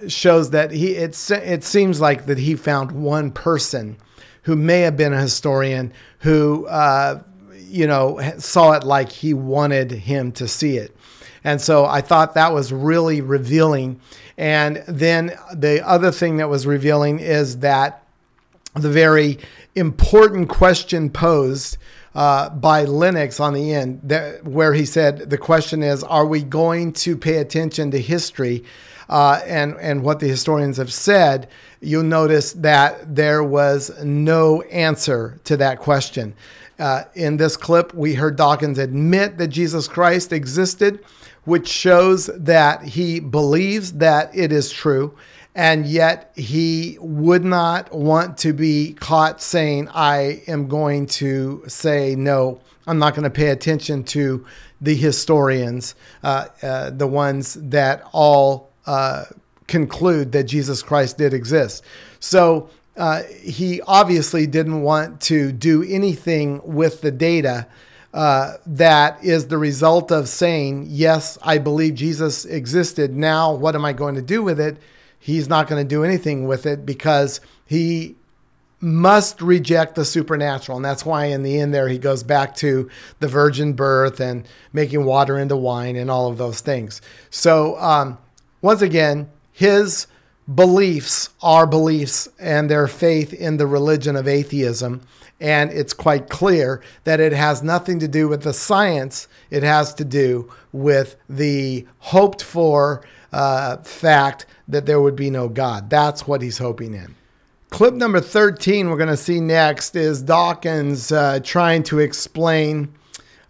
shows that it seems like that he found one person who may have been a historian who saw it like he wanted him to see it. And so I thought that was really revealing. And then the other thing that was revealing is that the very important question posed by Lennox on the end, where he said, the question is, are we going to pay attention to history and what the historians have said? You'll notice that there was no answer to that question. In this clip, we heard Dawkins admit that Jesus Christ existed, which shows that he believes that it is true. And yet he would not want to be caught saying, I am going to say, no, I'm not going to pay attention to the historians, the ones that all conclude that Jesus Christ did exist. So he obviously didn't want to do anything with the data that is the result of saying, yes, I believe Jesus existed. Now, what am I going to do with it? he's not going to do anything with it because he must reject the supernatural. And that's why in the end there, he goes back to the virgin birth and making water into wine and all of those things. So once again, his beliefs are beliefs and their faith in the religion of atheism. And it's quite clear that it has nothing to do with the science. It has to do with the hoped for fact that there would be no God. That's what he's hoping in. Clip number 13 we're going to see next is Dawkins trying to explain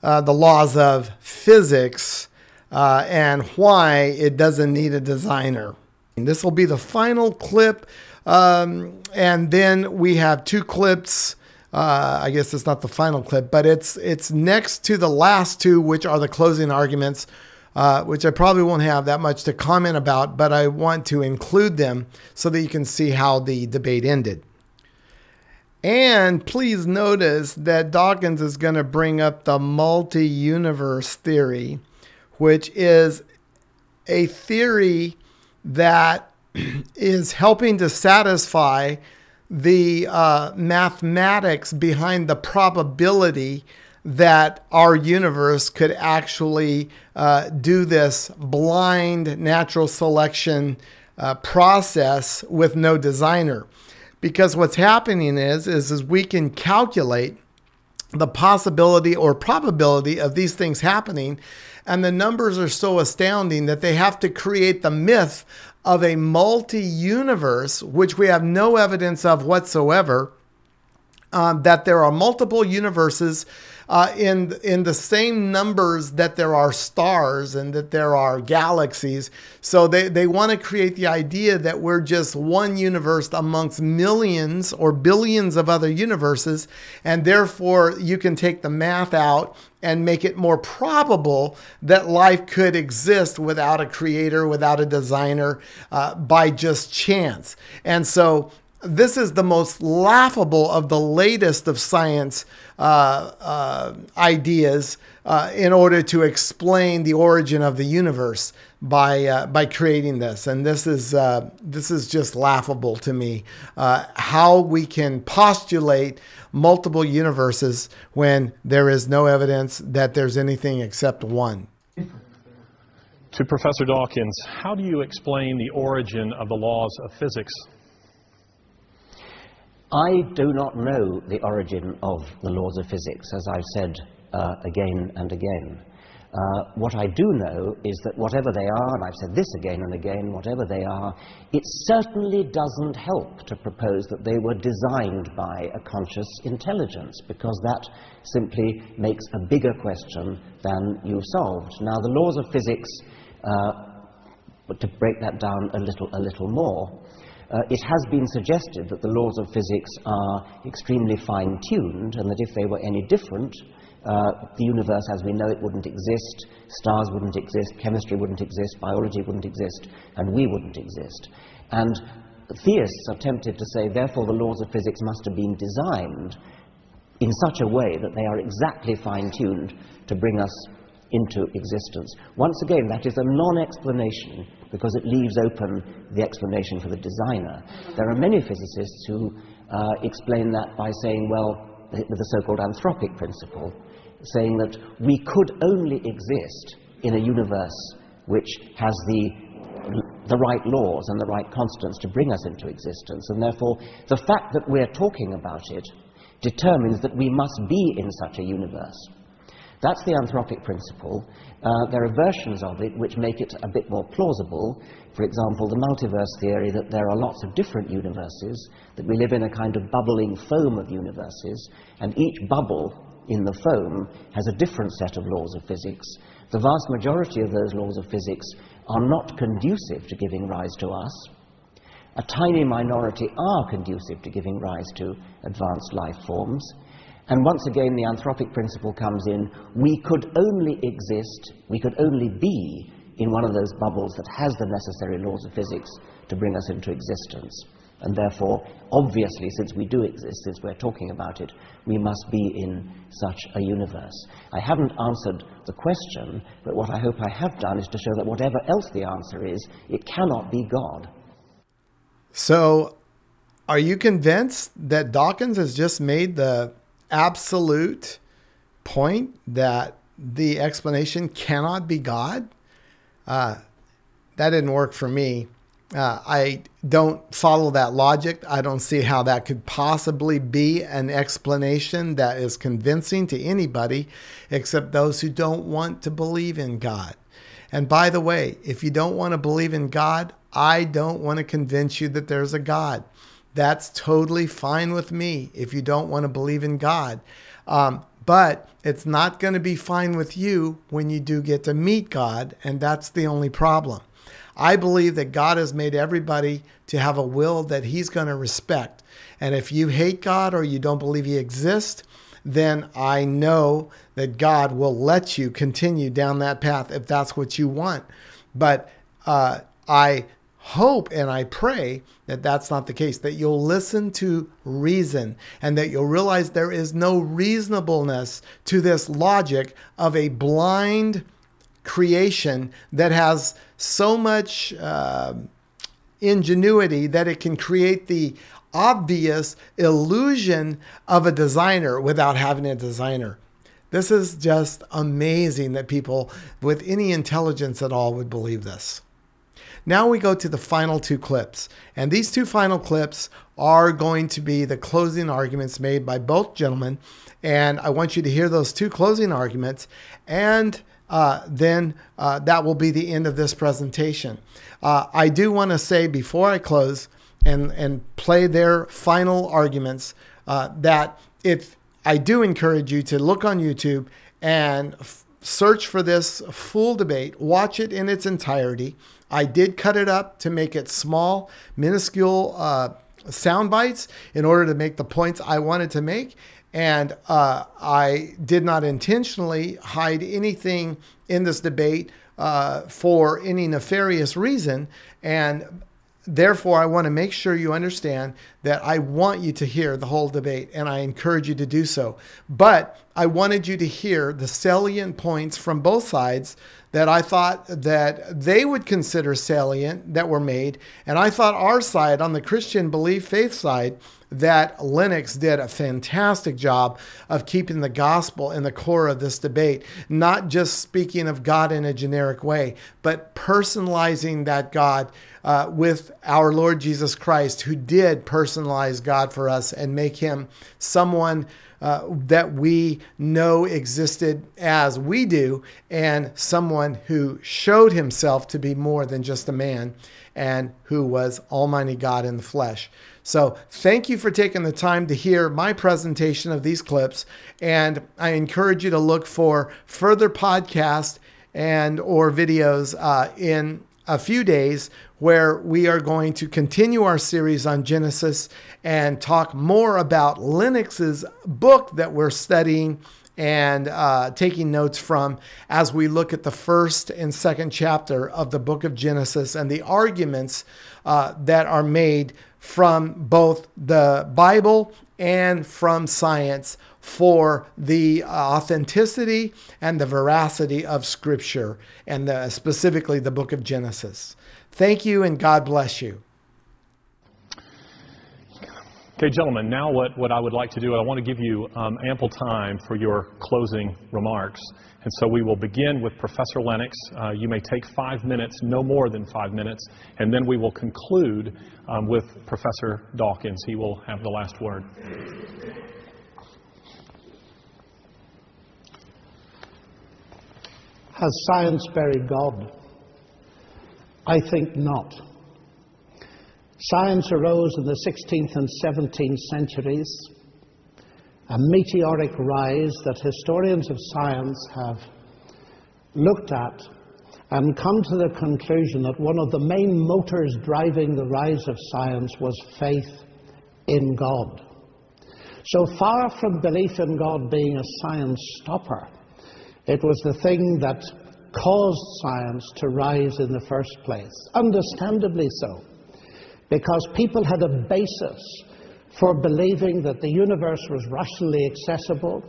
the laws of physics and why it doesn't need a designer. And this will be the final clip, and then we have two clips. I guess it's not the final clip, but it's next to the last two, which are the closing arguments, which I probably won't have that much to comment about, but I want to include them so that you can see how the debate ended. And please notice that Dawkins is going to bring up the multi-universe theory, which is a theory that is helping to satisfy the mathematics behind the probability that our universe could actually do this blind natural selection process with no designer. Because what's happening is we can calculate the possibility or probability of these things happening, and the numbers are so astounding that they have to create the myth of a multi-universe, which we have no evidence of whatsoever, that there are multiple universes in the same numbers that there are stars and that there are galaxies. So they want to create the idea that we're just one universe amongst millions or billions of other universes, and therefore you can take the math out and make it more probable that life could exist without a creator, without a designer, by just chance. And so this is the most laughable of the latest of science ideas in order to explain the origin of the universe by creating this. And this is just laughable to me, how we can postulate multiple universes when there is no evidence that there's anything except one. To Professor Dawkins, how do you explain the origin of the laws of physics? I do not know the origin of the laws of physics, as I've said again and again. What I do know is that whatever they are, and I've said this again and again, whatever they are, it certainly doesn't help to propose that they were designed by a conscious intelligence, because that simply makes a bigger question than you've solved. Now, the laws of physics, to break that down a little more, it has been suggested that the laws of physics are extremely fine-tuned, and that if they were any different, the universe as we know it wouldn't exist, stars wouldn't exist, chemistry wouldn't exist, biology wouldn't exist, and we wouldn't exist. And theists are tempted to say, therefore, the laws of physics must have been designed in such a way that they are exactly fine-tuned to bring us into existence. Once again, that is a non-explanation, because it leaves open the explanation for the designer. There are many physicists who explain that by saying, well, with the so-called anthropic principle, saying that we could only exist in a universe which has the right laws and the right constants to bring us into existence, and therefore the fact that we're talking about it determines that we must be in such a universe. That's the anthropic principle. There are versions of it which make it a bit more plausible. For example, the multiverse theory, that there are lots of different universes, that we live in a kind of bubbling foam of universes, and each bubble in the foam has a different set of laws of physics. The vast majority of those laws of physics are not conducive to giving rise to us. A tiny minority are conducive to giving rise to advanced life forms. And once again, the anthropic principle comes in. We could only exist, we could only be in one of those bubbles that has the necessary laws of physics to bring us into existence. And therefore, obviously, since we do exist, since we're talking about it, we must be in such a universe. I haven't answered the question, but what I hope I have done is to show that whatever else the answer is, it cannot be God. So are you convinced that Dawkins has just made the absolute point that the explanation cannot be God? That didn't work for me. I don't follow that logic. I don't see how that could possibly be an explanation that is convincing to anybody except those who don't want to believe in God. And by the way, if you don't want to believe in God, I don't want to convince you that there's a God. That's totally fine with me if you don't want to believe in God. But it's not going to be fine with you when you do get to meet God, and that's the only problem. I believe that God has made everybody to have a will that he's going to respect. And if you hate God or you don't believe he exists, then I know that God will let you continue down that path if that's what you want. But I hope and I pray that that's not the case, that you'll listen to reason and that you'll realize there is no reasonableness to this logic of a blind creation that has so much ingenuity that it can create the obvious illusion of a designer without having a designer. This is just amazing that people with any intelligence at all would believe this. Now we go to the final two clips. And these two final clips are going to be the closing arguments made by both gentlemen. And I want you to hear those two closing arguments. And then that will be the end of this presentation. I do want to say before I close and play their final arguments that if I do encourage you to look on YouTube and search for this full debate, watch it in its entirety. I did cut it up to make it small, minuscule sound bites in order to make the points I wanted to make. And I did not intentionally hide anything in this debate for any nefarious reason. And therefore, I want to make sure you understand that I want you to hear the whole debate, and I encourage you to do so. But I wanted you to hear the salient points from both sides that I thought that they would consider salient that were made. And I thought our side, on the Christian belief faith side, that Lennox did a fantastic job of keeping the gospel in the core of this debate, not just speaking of God in a generic way, but personalizing that God with our Lord Jesus Christ, who did personalize God for us and make him someone that we know existed as we do, and someone who showed himself to be more than just a man and who was Almighty God in the flesh. So thank you for taking the time to hear my presentation of these clips, and I encourage you to look for further podcasts and or videos in a few days where we are going to continue our series on Genesis and talk more about Lennox's book that we're studying and taking notes from as we look at the first and second chapter of the book of Genesis and the arguments that are made from both the Bible and from science for the authenticity and the veracity of Scripture, and specifically the book of Genesis. Thank you, and God bless you. Okay, gentlemen, now what I would like to do, I want to give you ample time for your closing remarks. And so we will begin with Professor Lennox. You may take 5 minutes, no more than 5 minutes, and then we will conclude with Professor Dawkins. He will have the last word. Has science buried God? I think not. Science arose in the 16th and 17th centuries, a meteoric rise that historians of science have looked at and come to the conclusion that one of the main motors driving the rise of science was faith in God. So far from belief in God being a science stopper, it was the thing that caused science to rise in the first place, understandably so, because people had a basis for believing that the universe was rationally accessible,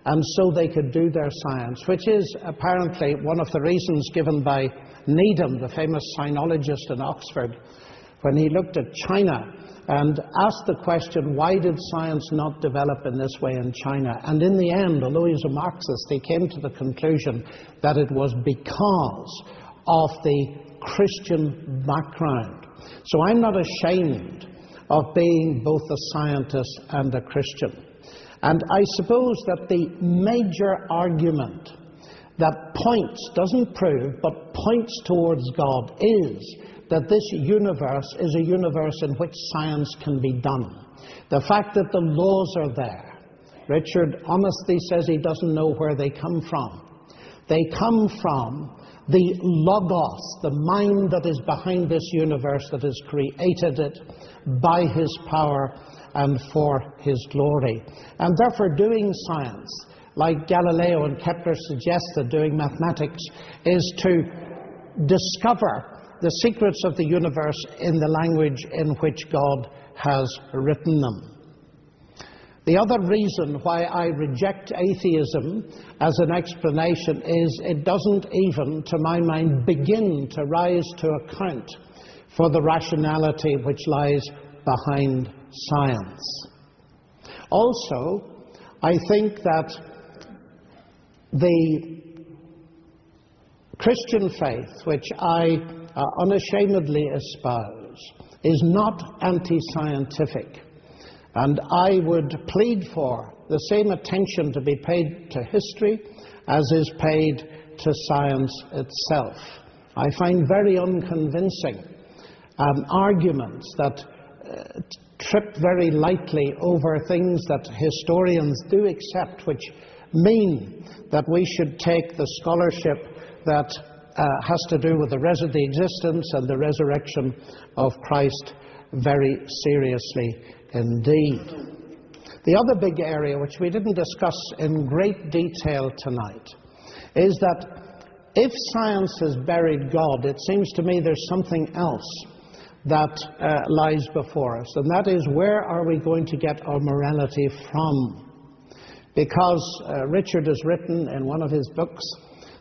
and so they could do their science, which is apparently one of the reasons given by Needham, the famous sinologist in Oxford, when he looked at China and asked the question, why did science not develop in this way in China? And in the end, although he was a Marxist, he came to the conclusion that it was because of the Christian background. So I'm not ashamed of being both a scientist and a Christian. And I suppose that the major argument that points, doesn't prove, but points towards God is that this universe is a universe in which science can be done. The fact that the laws are there. Richard honestly says he doesn't know where they come from. They come from the Logos, the mind that is behind this universe, that has created it by his power and for his glory. And therefore doing science, like Galileo and Kepler suggested, doing mathematics, is to discover the secrets of the universe in the language in which God has written them. The other reason why I reject atheism as an explanation is it doesn't even, to my mind, begin to rise to account for the rationality which lies behind science. Also, I think that the Christian faith, which I unashamedly espouse, is not anti-scientific. And I would plead for the same attention to be paid to history as is paid to science itself. I find very unconvincing arguments that trip very lightly over things that historians do accept, which mean that we should take the scholarship that has to do with the existence and the resurrection of Christ very seriously indeed. The other big area, which we didn't discuss in great detail tonight, is that if science has buried God, it seems to me there's something else that lies before us, and that is, where are we going to get our morality from? Because Richard has written in one of his books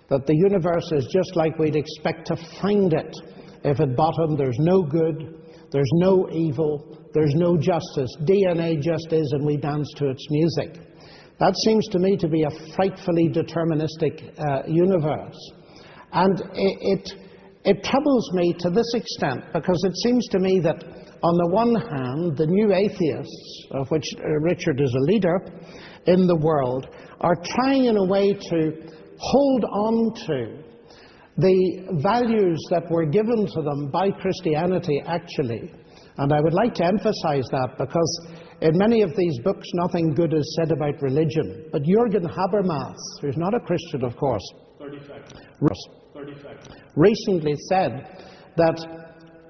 that the universe is just like we'd expect to find it. If at bottom there's no good, there's no evil, there's no justice. DNA just is, and we dance to its music. That seems to me to be a frightfully deterministic universe. And it troubles me to this extent, because it seems to me that on the one hand, the new atheists, of which Richard is a leader in the world, are trying in a way to hold on to the values that were given to them by Christianity, actually. And I would like to emphasize that, because in many of these books nothing good is said about religion. But Jürgen Habermas, who's not a Christian, of course, recently said that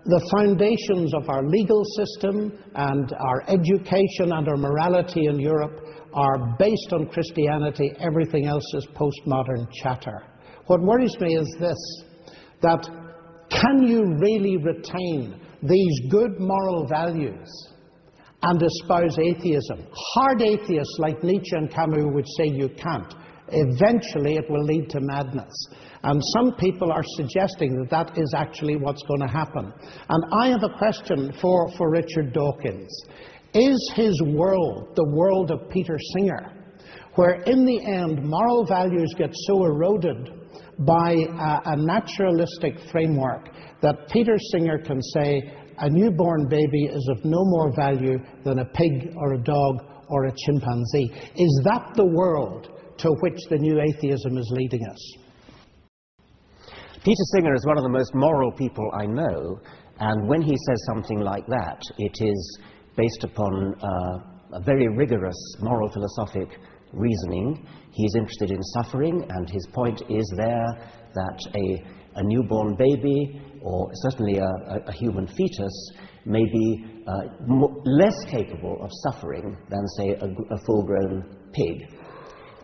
the foundations of our legal system and our education and our morality in Europe are based on Christianity. Everything else is postmodern chatter. What worries me is this, that can you really retain these good moral values and espouse atheism? Hard atheists like Nietzsche and Camus would say you can't. Eventually it will lead to madness. And some people are suggesting that that is actually what's going to happen. And I have a question for Richard Dawkins. Is his world the world of Peter Singer, where in the end moral values get so eroded by a naturalistic framework that Peter Singer can say a newborn baby is of no more value than a pig or a dog or a chimpanzee? Is that the world to which the new atheism is leading us? Peter Singer is one of the most moral people I know, and when he says something like that, it is based upon a very rigorous moral philosophic reasoning. He's interested in suffering, and his point is there that a newborn baby, or certainly a human fetus, may be less capable of suffering than, say, a full-grown pig.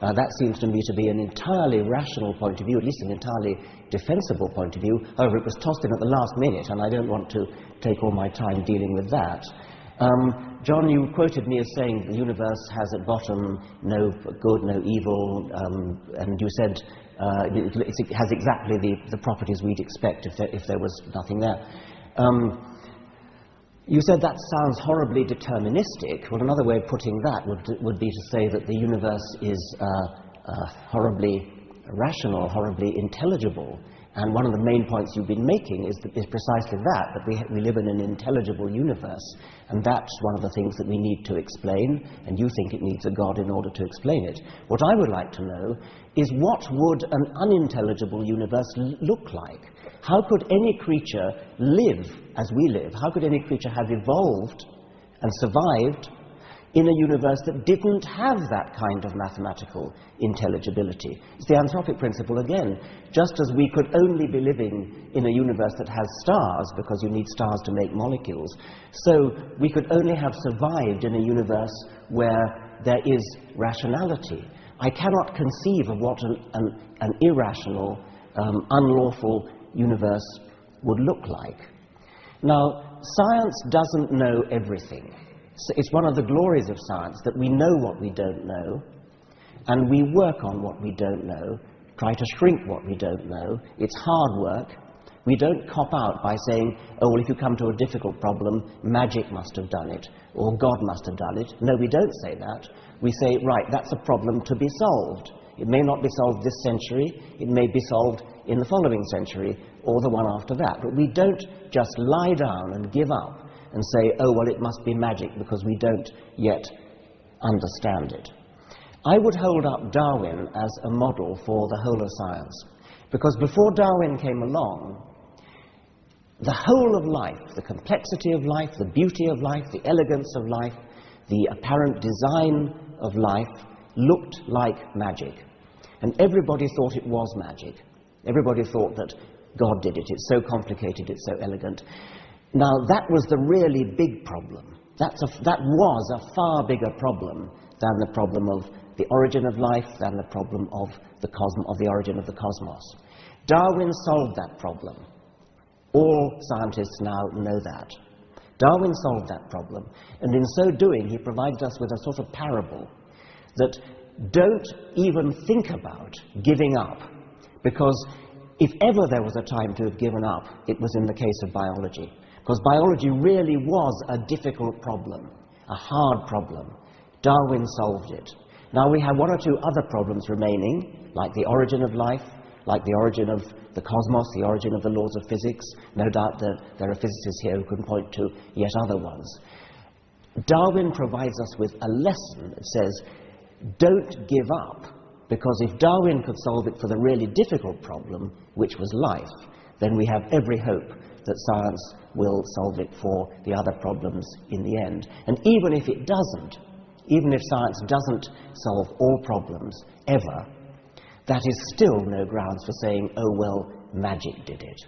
That seems to me to be an entirely rational point of view, at least an entirely defensible point of view. However, it was tossed in at the last minute, and I don't want to take all my time dealing with that. John, you quoted me as saying the universe has at bottom no good, no evil, and you said it has exactly the properties we'd expect if there was nothing there. You said that sounds horribly deterministic. Well, another way of putting that would be to say that the universe is horribly rational, horribly intelligible. And one of the main points you've been making is precisely that we live in an intelligible universe. And that's one of the things that we need to explain, and you think it needs a God in order to explain it. What I would like to know is, what would an unintelligible universe look like? How could any creature live as we live? How could any creature have evolved and survived in a universe that didn't have that kind of mathematical intelligibility? It's the anthropic principle again. Just as we could only be living in a universe that has stars, because you need stars to make molecules, so we could only have survived in a universe where there is rationality. I cannot conceive of what an irrational, unlawful universe would look like. Now, science doesn't know everything. So it's one of the glories of science that we know what we don't know, and we work on what we don't know, try to shrink what we don't know. It's hard work. We don't cop out by saying, oh, well, if you come to a difficult problem, magic must have done it, or God must have done it. No, we don't say that. We say, right, that's a problem to be solved. It may not be solved this century, it may be solved in the following century, or the one after that. But we don't just lie down and give up and say, oh, well, it must be magic because we don't yet understand it. I would hold up Darwin as a model for the whole of science, because before Darwin came along, the whole of life, the complexity of life, the beauty of life, the elegance of life, the apparent design of life looked like magic. And everybody thought it was magic. Everybody thought that God did it. It's so complicated, it's so elegant. Now, that was the really big problem. That was a far bigger problem than the problem of the origin of life, than the problem of the origin of the cosmos. Darwin solved that problem. All scientists now know that. Darwin solved that problem, and in so doing, he provided us with a sort of parable that don't even think about giving up, because if ever there was a time to have given up, it was in the case of biology, because biology really was a difficult problem, a hard problem. Darwin solved it. Now we have one or two other problems remaining, like the origin of life, like the origin of the cosmos, the origin of the laws of physics. No doubt that there are physicists here who can point to yet other ones. Darwin provides us with a lesson that says, don't give up, because if Darwin could solve it for the really difficult problem, which was life, then we have every hope that science will solve it for the other problems in the end. And even if it doesn't, even if science doesn't solve all problems ever, that is still no grounds for saying, oh, well, magic did it.